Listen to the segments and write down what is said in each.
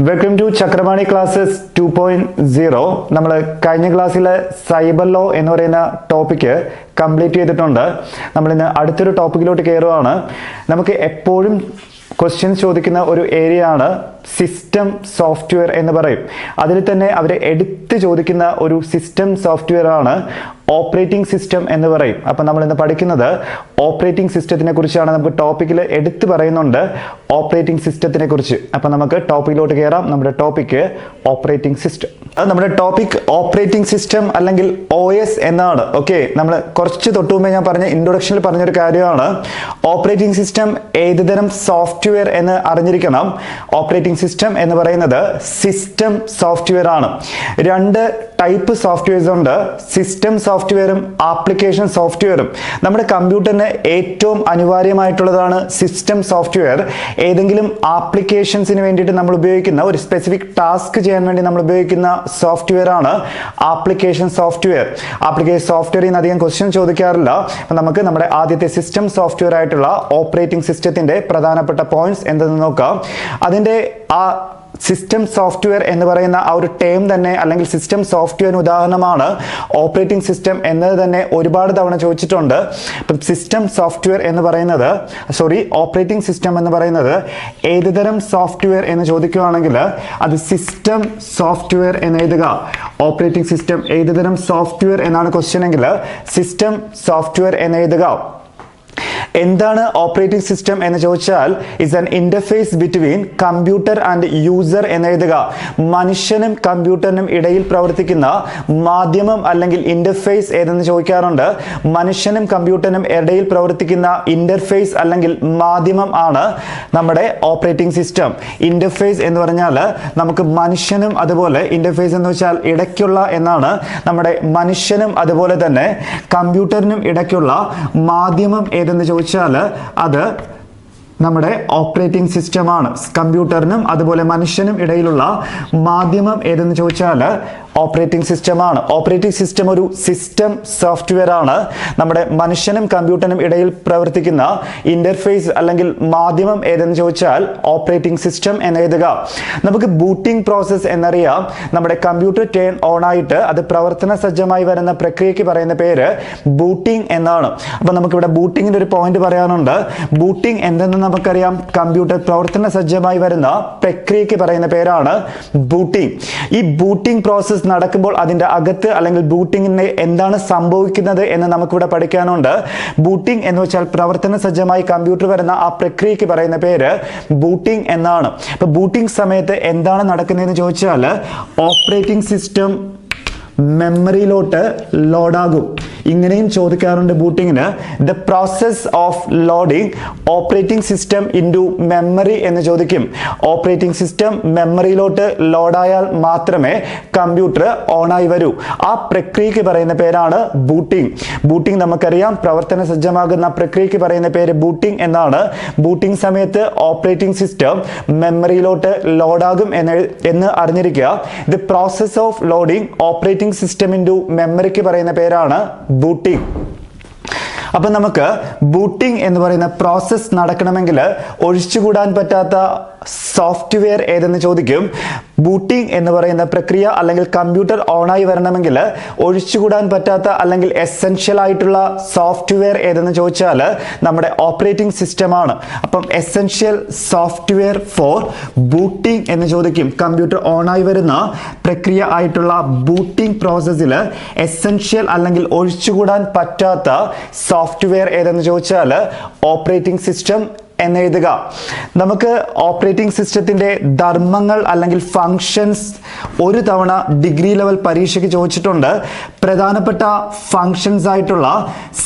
Welcome to Chakrapani classes 2.0. നമ്മൾ കഴിഞ്ഞ ക്ലാസ്സിൽ സൈബർ ലോ എന്ന് പറയുന്ന ടോപ്പിക്ക് കംപ്ലീറ്റ് ചെയ്തിട്ടുണ്ട്. നമ്മളിന്ന് അടുത്തൊരു ടോപ്പിക്കിലോട്ട് കയറുകയാണ്. നമുക്ക് എപ്പോഴും ക്വസ്റ്റ്യൻസ് ചോദിക്കുന്ന ഒരു ഏരിയ ആണ് സിസ്റ്റം സോഫ്റ്റ്വെയർ എന്ന് പറയും. അതിൽ തന്നെ അവർ എടുത്ത് ചോദിക്കുന്ന ഒരു സിസ്റ്റം സോഫ്റ്റ്വെയർ ആണ് ഓപ്പറേറ്റിംഗ് സിസ്റ്റം എന്ന് പറയും. അപ്പം നമ്മൾ ഇന്ന് പഠിക്കുന്നത് ഓപ്പറേറ്റിംഗ് സിസ്റ്റത്തിനെ കുറിച്ചാണ്. നമുക്ക് ടോപ്പിക്കിൽ എടുത്ത് പറയുന്നുണ്ട് ഓപ്പറേറ്റിംഗ് സിസ്റ്റത്തിനെ കുറിച്ച്. അപ്പം നമുക്ക് ടോപ്പിക്കിലോട്ട് കയറാം. നമ്മുടെ ടോപ്പിക്ക് ഓപ്പറേറ്റിംഗ് സിസ്റ്റം. അത് നമ്മുടെ ടോപ്പിക് ഓപ്പറേറ്റിംഗ് സിസ്റ്റം അല്ലെങ്കിൽ OS എന്നാണ്. ഓക്കെ, നമ്മൾ കുറച്ച് തൊട്ട് മുമ്പേ ഞാൻ പറഞ്ഞ ഇൻട്രൊഡക്ഷനിൽ പറഞ്ഞൊരു കാര്യമാണ് ഓപ്പറേറ്റിംഗ് സിസ്റ്റം ഏത് തരം സോഫ്റ്റ്വെയർ എന്ന് അറിഞ്ഞിരിക്കണം. ഓപ്പറേറ്റിംഗ് സിസ്റ്റം എന്ന് പറയുന്നത് സിസ്റ്റം സോഫ്റ്റ്വെയർ ആണ്. രണ്ട് ടൈപ്പ് സോഫ്റ്റ്വെയർസ് ഉണ്ട്, സിസ്റ്റം സോഫ്റ്റ്വെയറും ആപ്ലിക്കേഷൻ സോഫ്റ്റ്വെയറും. നമ്മുടെ കമ്പ്യൂട്ടറിന് ഏറ്റവും അനിവാര്യമായിട്ടുള്ളതാണ് സിസ്റ്റം സോഫ്റ്റ്വെയർ. ഏതെങ്കിലും ആപ്ലിക്കേഷൻസിന് വേണ്ടിയിട്ട് നമ്മൾ ഉപയോഗിക്കുന്ന ഒരു സ്പെസിഫിക് ടാസ്ക് ചെയ്യാൻ വേണ്ടി നമ്മൾ ഉപയോഗിക്കുന്ന സോഫ്റ്റ്വെയർ ആണ് ആപ്ലിക്കേഷൻ സോഫ്റ്റ്വെയർ. ആപ്ലിക്കേഷൻ സോഫ്റ്റ്വെയറിൽ നിന്ന് അധികം ക്വസ്റ്റ്യൻ ചോദിക്കാറില്ല. അപ്പം നമുക്ക് നമ്മുടെ ആദ്യത്തെ സിസ്റ്റം സോഫ്റ്റ്വെയർ ആയിട്ടുള്ള ഓപ്പറേറ്റിംഗ് സിസ്റ്റത്തിന്റെ പ്രധാനപ്പെട്ട പോയിന്റ്സ് എന്തെന്ന് നോക്കാം. അതിന്റെ ആ സിസ്റ്റം സോഫ്റ്റ്വെയർ എന്ന് പറയുന്ന ആ ഒരു ടേം തന്നെ, അല്ലെങ്കിൽ സിസ്റ്റം സോഫ്റ്റ്വെയറിന് ഉദാഹരണമാണ് ഓപ്പറേറ്റിംഗ് സിസ്റ്റം എന്നത് തന്നെ ഒരുപാട് തവണ ചോദിച്ചിട്ടുണ്ട്. ഇപ്പം സിസ്റ്റം സോഫ്റ്റ്വെയർ എന്ന് പറയുന്നത് ഓപ്പറേറ്റിംഗ് സിസ്റ്റം എന്ന് പറയുന്നത് ഏത് തരം സോഫ്റ്റ്വെയർ എന്ന് ചോദിക്കുകയാണെങ്കിൽ അത് സിസ്റ്റം സോഫ്റ്റ്വെയർ എന്ന് എഴുതുക. ഓപ്പറേറ്റിംഗ് സിസ്റ്റം ഏത് തരം സോഫ്റ്റ്വെയർ എന്നാണ് ക്വസ്റ്റ്യൻ എങ്കിൽ സിസ്റ്റം സോഫ്റ്റ്വെയർ എന്ന് എഴുതുക. എന്താണ് ഓപ്പറേറ്റിംഗ് സിസ്റ്റം എന്ന് ചോദിച്ചാൽ is an interface between computer and user എന്ന് എഴുതുക. മനുഷ്യനും കമ്പ്യൂട്ടറിനും ഇടയിൽ പ്രവർത്തിക്കുന്ന മാധ്യമം അല്ലെങ്കിൽ ഇന്റർഫേസ് ഏതെന്ന് ചോദിക്കാറുണ്ട്. മനുഷ്യനും കമ്പ്യൂട്ടറിനും ഇടയിൽ പ്രവർത്തിക്കുന്ന ഇന്റർഫേസ് അല്ലെങ്കിൽ മാധ്യമം ആണ് നമ്മുടെ ഓപ്പറേറ്റിംഗ് സിസ്റ്റം. ഇന്റർഫേസ് എന്ന് പറഞ്ഞാൽ നമുക്ക് മനുഷ്യനും, അതുപോലെ ഇന്റർഫേസ് എന്ന് വെച്ചാൽ ഇടയ്ക്കുള്ള എന്നാണ്. നമ്മുടെ മനുഷ്യനും അതുപോലെ തന്നെ കമ്പ്യൂട്ടറിനും ഇടയ്ക്കുള്ള മാധ്യമം ഏതെന്ന് ചോദിച്ചാൽ അത് നമ്മുടെ ഓപ്പറേറ്റിംഗ് സിസ്റ്റമാണ്. കമ്പ്യൂട്ടറിനും അതുപോലെ മനുഷ്യനും ഇടയിലുള്ള മാധ്യമം ഏതെന്ന് ചോദിച്ചാൽ ഓപ്പറേറ്റിംഗ് സിസ്റ്റമാണ്. ഓപ്പറേറ്റിംഗ് സിസ്റ്റം ഒരു സിസ്റ്റം സോഫ്റ്റ്വെയർ ആണ്. നമ്മുടെ മനുഷ്യനും കമ്പ്യൂട്ടറിനും ഇടയിൽ പ്രവർത്തിക്കുന്ന ഇന്റർഫേസ് അല്ലെങ്കിൽ മാധ്യമം ഏതെന്ന് ചോദിച്ചാൽ ഓപ്പറേറ്റിംഗ് സിസ്റ്റം എന്ന് എഴുതുക. നമുക്ക് ബൂട്ടിംഗ് പ്രോസസ് എന്നറിയാം. നമ്മുടെ കമ്പ്യൂട്ടർ ടേൺ ഓൺ ആയിട്ട് അത് പ്രവർത്തന സജ്ജമായി വരുന്ന പ്രക്രിയയ്ക്ക് പറയുന്ന പേര് ബൂട്ടിംഗ് എന്നാണ്. അപ്പൊ നമുക്കിവിടെ ബൂട്ടിങ്ങിന്റെ ഒരു പോയിന്റ് പറയാനുണ്ട്. ബൂട്ടിംഗ് എന്തെന്ന് നമുക്കറിയാം. കമ്പ്യൂട്ടർ പ്രവർത്തന സജ്ജമായി വരുന്ന പ്രക്രിയയ്ക്ക് പറയുന്ന പേരാണ് ബൂട്ടിംഗ്. ഈ ബൂട്ടിംഗ് പ്രോസസ് നടക്കുമ്പോൾ അതിന്റെ അകത്ത് അല്ലെങ്കിൽ ബൂട്ടിങ്ങിന് എന്താണ് സംഭവിക്കുന്നത് എന്ന് നമുക്കിവിടെ പഠിക്കാനുണ്ട്. ബൂട്ടിംഗ് എന്ന് വെച്ചാൽ പ്രവർത്തന സജ്ജമായി കമ്പ്യൂട്ടർ വരുന്ന ആ പ്രക്രിയയ്ക്ക് പറയുന്ന പേര് ബൂട്ടിംഗ് എന്നാണ്. അപ്പൊ ബൂട്ടിംഗ് സമയത്ത് എന്താണ് നടക്കുന്നതെന്ന് ചോദിച്ചാൽ ഓപ്പറേറ്റിംഗ് സിസ്റ്റം മെമ്മറിയിലോട്ട് ലോഡാകും. ഇങ്ങനെയും ചോദിക്കാറുണ്ട് ബൂട്ടിങ്ങിന്. The process of loading operating system into memory എന്ന് ചോദിക്കും. ഓപ്പറേറ്റിംഗ് സിസ്റ്റം മെമ്മറിയിലോട്ട് ലോഡായാൽ മാത്രമേ കമ്പ്യൂട്ടർ ഓണായി വരൂ. ആ പ്രക്രിയയ്ക്ക് പറയുന്ന പേരാണ് ബൂട്ടിംഗ്. ബൂട്ടിംഗ് നമുക്കറിയാം, പ്രവർത്തന സജ്ജമാകുന്ന പ്രക്രിയയ്ക്ക് പറയുന്ന പേര് ബൂട്ടിംഗ് എന്നാണ്. ബൂട്ടിംഗ് സമയത്ത് ഓപ്പറേറ്റിംഗ് സിസ്റ്റം മെമ്മറിയിലോട്ട് ലോഡാകും എന്ന് അറിഞ്ഞിരിക്കുക. The process of loading operating system into മെമ്മറിക്ക് പറയുന്ന പേരാണ് ബൂട്ടിംഗ്. അപ്പൊ നമുക്ക് ബൂട്ടിംഗ് എന്ന് പറയുന്ന പ്രോസസ് നടക്കണമെങ്കിൽ ഒഴിച്ചുകൂടാൻ പറ്റാത്ത സോഫ്റ്റ്വെയർ ഏതെന്ന് ചോദിക്കും. ബൂട്ടിംഗ് എന്ന് പറയുന്ന പ്രക്രിയ അല്ലെങ്കിൽ കമ്പ്യൂട്ടർ ഓണായി വരണമെങ്കിൽ ഒഴിച്ചുകൂടാൻ പറ്റാത്ത അല്ലെങ്കിൽ എസെൻഷ്യൽ ആയിട്ടുള്ള സോഫ്റ്റ്വെയർ ഏതെന്ന് ചോദിച്ചാൽ നമ്മുടെ ഓപ്പറേറ്റിംഗ് സിസ്റ്റമാണ്. അപ്പം എസെൻഷ്യൽ സോഫ്റ്റ്വെയർ ഫോർ ബൂട്ടിംഗ് എന്ന് ചോദിക്കും. കമ്പ്യൂട്ടർ ഓണായി വരുന്ന പ്രക്രിയ ആയിട്ടുള്ള ബൂട്ടിംഗ് പ്രോസസ്സിൽ എസെൻഷ്യൽ അല്ലെങ്കിൽ ഒഴിച്ചുകൂടാൻ പറ്റാത്ത സോഫ്റ്റ്വെയർ ഏതെന്ന് ചോദിച്ചാൽ ഓപ്പറേറ്റിംഗ് സിസ്റ്റം എന്നെഴുതുക. നമുക്ക് ഓപ്പറേറ്റിംഗ് സിസ്റ്റത്തിന്റെ ധർമ്മങ്ങൾ അല്ലെങ്കിൽ ഫങ്ഷൻസ് ഒരു തവണ ഡിഗ്രി ലെവൽ പരീക്ഷയ്ക്ക് ചോദിച്ചിട്ടുണ്ട്. പ്രധാനപ്പെട്ട ഫങ്ഷൻസ് ആയിട്ടുള്ള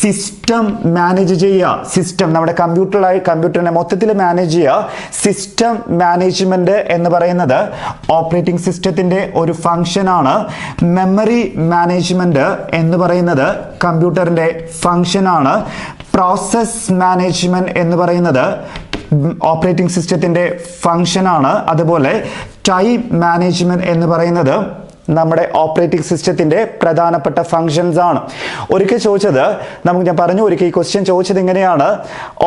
സിസ്റ്റം മാനേജ് ചെയ്യുക. സിസ്റ്റം നമ്മുടെ കമ്പ്യൂട്ടറിനെ മൊത്തത്തിൽ മാനേജ് ചെയ്യുക. സിസ്റ്റം മാനേജ്മെന്റ് എന്ന് പറയുന്നത് ഓപ്പറേറ്റിംഗ് സിസ്റ്റത്തിന്റെ ഒരു ഫങ്ഷൻ ആണ്. മെമ്മറി മാനേജ്മെന്റ് എന്ന് പറയുന്നത് കമ്പ്യൂട്ടറിന്റെ ഫങ്ഷൻ ആണ്. പ്രോസസ് മാനേജ്മെന്റ് എന്ന് പറയുന്നത് ഓപ്പറേറ്റിംഗ് സിസ്റ്റത്തിന്റെ ഫങ്ഷൻ ആണ്. അതുപോലെ ടൈം മാനേജ്മെന്റ് എന്ന് പറയുന്നത് നമ്മുടെ ഓപ്പറേറ്റിംഗ് സിസ്റ്റത്തിന്റെ പ്രധാനപ്പെട്ട ഫങ്ഷൻസ് ആണ്. ഒരിക്കൽ ചോദിച്ചത് ഞാൻ പറഞ്ഞു, ഒരിക്കൽ ഈ ക്വസ്റ്റ്യൻ ചോദിച്ചത് ഇങ്ങനെയാണ്: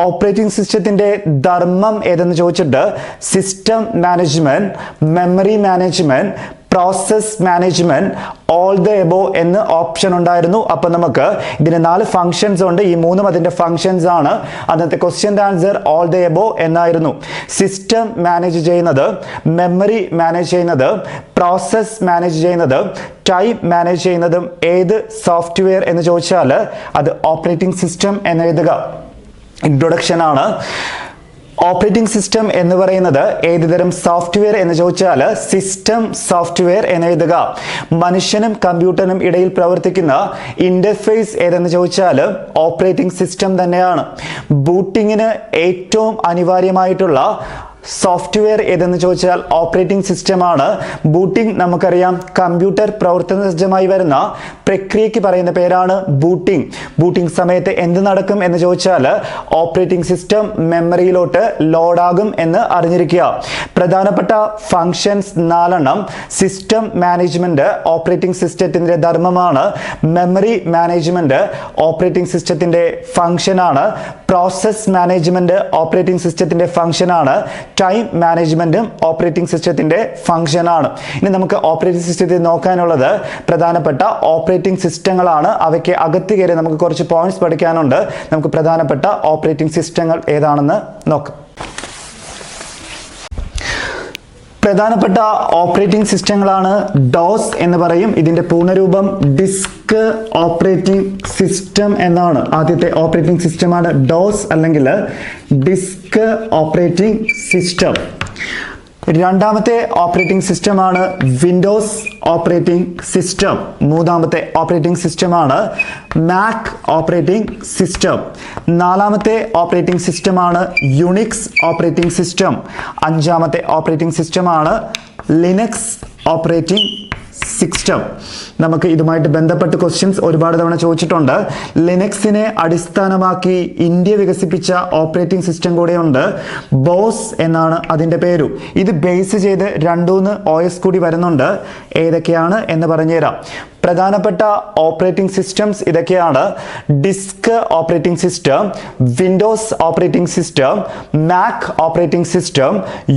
ഓപ്പറേറ്റിംഗ് സിസ്റ്റത്തിന്റെ ധർമ്മം ഏതെന്ന് ചോദിച്ചിട്ട് system management, memory management, process management, all the above എന്ന് ഓപ്ഷൻ ഉണ്ടായിരുന്നു. അപ്പൊ നമുക്ക് ഇതിന് 4 ഫങ്ഷൻസ് ഉണ്ട്. ഈ 3 അതിന്റെ ഫങ്ഷൻസ് ആണ്. അന്നത്തെ ക്വസ്റ്റ്യൻ്റെ ആൻസർ ഓൾ ദ എബോ എന്നായിരുന്നു. സിസ്റ്റം മാനേജ് ചെയ്യുന്നത്, മെമ്മറി മാനേജ് ചെയ്യുന്നത്, പ്രോസസ് മാനേജ് ചെയ്യുന്നത്, ടൈം മാനേജ് ചെയ്യുന്നതും ഏത് സോഫ്റ്റ്വെയർ എന്ന് ചോദിച്ചാൽ അത് ഓപ്പറേറ്റിംഗ് സിസ്റ്റം എന്ന് എഴുതുക. ഇൻട്രൊഡക്ഷൻ ആണ്. ഓപ്പറേറ്റിംഗ് സിസ്റ്റം എന്ന് പറയുന്നത് ഏതുതരം സോഫ്റ്റ്വെയർ എന്ന് ചോദിച്ചാൽ സിസ്റ്റം സോഫ്റ്റ്വെയർ എന്ന് എഴുതുക. മനുഷ്യനും കമ്പ്യൂട്ടറിനും ഇടയിൽ പ്രവർത്തിക്കുന്ന ഇന്റർഫേസ് ഏതെന്ന് ചോദിച്ചാൽ ഓപ്പറേറ്റിംഗ് സിസ്റ്റം തന്നെയാണ്. ബൂട്ടിങ്ങിന് ഏറ്റവും അനിവാര്യമായിട്ടുള്ള സോഫ്റ്റ്വെയർ ഏതെന്ന് ചോദിച്ചാൽ ഓപ്പറേറ്റിംഗ് സിസ്റ്റമാണ്. ബൂട്ടിംഗ് നമുക്കറിയാം, കമ്പ്യൂട്ടർ പ്രവർത്തന സജ്ജമായി വരുന്ന പ്രക്രിയയ്ക്ക് പറയുന്ന പേരാണ് ബൂട്ടിംഗ്. ബൂട്ടിംഗ് സമയത്ത് എന്ത് നടക്കും എന്ന് ചോദിച്ചാൽ ഓപ്പറേറ്റിംഗ് സിസ്റ്റം മെമ്മറിയിലോട്ട് ലോഡാകും എന്ന് അറിഞ്ഞിരിക്കുക. പ്രധാനപ്പെട്ട ഫങ്ഷൻസ് 4. സിസ്റ്റം മാനേജ്മെന്റ് ഓപ്പറേറ്റിംഗ് സിസ്റ്റത്തിന്റെ ധർമ്മമാണ്. മെമ്മറി മാനേജ്മെന്റ് ഓപ്പറേറ്റിംഗ് സിസ്റ്റത്തിന്റെ ഫങ്ഷനാണ്. പ്രോസസ് മാനേജ്മെന്റ് ഓപ്പറേറ്റിംഗ് സിസ്റ്റത്തിന്റെ ഫങ്ഷനാണ്. ടൈം മാനേജ്മെന്റും ഓപ്പറേറ്റിംഗ് സിസ്റ്റത്തിന്റെ ഫങ്ഷനാണ്. ഇനി നമുക്ക് ഓപ്പറേറ്റിംഗ് സിസ്റ്റത്തിൽ നോക്കാനുള്ളത് പ്രധാനപ്പെട്ട ഓപ്പറേറ്റിംഗ് സിസ്റ്റങ്ങളാണ്. അവയ്ക്ക് അകത്ത് കയറി നമുക്ക് കുറച്ച് പോയിന്റ്സ് പഠിക്കാനുണ്ട്. നമുക്ക് പ്രധാനപ്പെട്ട ഓപ്പറേറ്റിംഗ് സിസ്റ്റങ്ങൾ ഏതാണെന്ന് നോക്കാം. പ്രധാനപ്പെട്ട ഓപ്പറേറ്റിംഗ് സിസ്റ്റങ്ങളാണ് ഡോസ് എന്ന് പറയും. ഇതിന്റെ പൂർണ്ണരൂപം ഡിസ്ക് ഓപ്പറേറ്റിംഗ് സിസ്റ്റം എന്നാണ്. ആദ്യത്തെ ഓപ്പറേറ്റിംഗ് സിസ്റ്റമാണ് ഡോസ് അല്ലെങ്കിൽ ഡിസ്ക് ഓപ്പറേറ്റിംഗ് സിസ്റ്റം. രണ്ടാമത്തെ ഓപ്പറേറ്റിംഗ് സിസ്റ്റമാണ് വിൻഡോസ് ഓപ്പറേറ്റിംഗ് സിസ്റ്റം. മൂന്നാമത്തെ ഓപ്പറേറ്റിംഗ് സിസ്റ്റമാണ് മാക് ഓപ്പറേറ്റിംഗ് സിസ്റ്റം. നാലാമത്തെ ഓപ്പറേറ്റിംഗ് സിസ്റ്റമാണ് യുണിക്സ് ഓപ്പറേറ്റിംഗ് സിസ്റ്റം. അഞ്ചാമത്തെ ഓപ്പറേറ്റിംഗ് സിസ്റ്റമാണ് ലിനക്സ് ഓപ്പറേറ്റിംഗ് സിസ്റ്റം. നമുക്ക് ഇതുമായിട്ട് ബന്ധപ്പെട്ട് ക്വസ്റ്റ്യൻസ് ഒരുപാട് തവണ ചോദിച്ചിട്ടുണ്ട്. ലിനക്സിനെ അടിസ്ഥാനമാക്കി ഇന്ത്യ വികസിപ്പിച്ച ഓപ്പറേറ്റിംഗ് സിസ്റ്റം കൂടെയുണ്ട്. ബോസ് എന്നാണ് അതിൻ്റെ പേരു. ഇത് ബേസ് ചെയ്ത് 2-3 OS കൂടി വരുന്നുണ്ട്. ഏതൊക്കെയാണ് എന്ന് പറഞ്ഞുതരാം. പ്രധാനപ്പെട്ട ഓപ്പറേറ്റിംഗ് സിസ്റ്റംസ് ഇതൊക്കെയാണ്: disk operating system, Windows operating system, Mac operating system,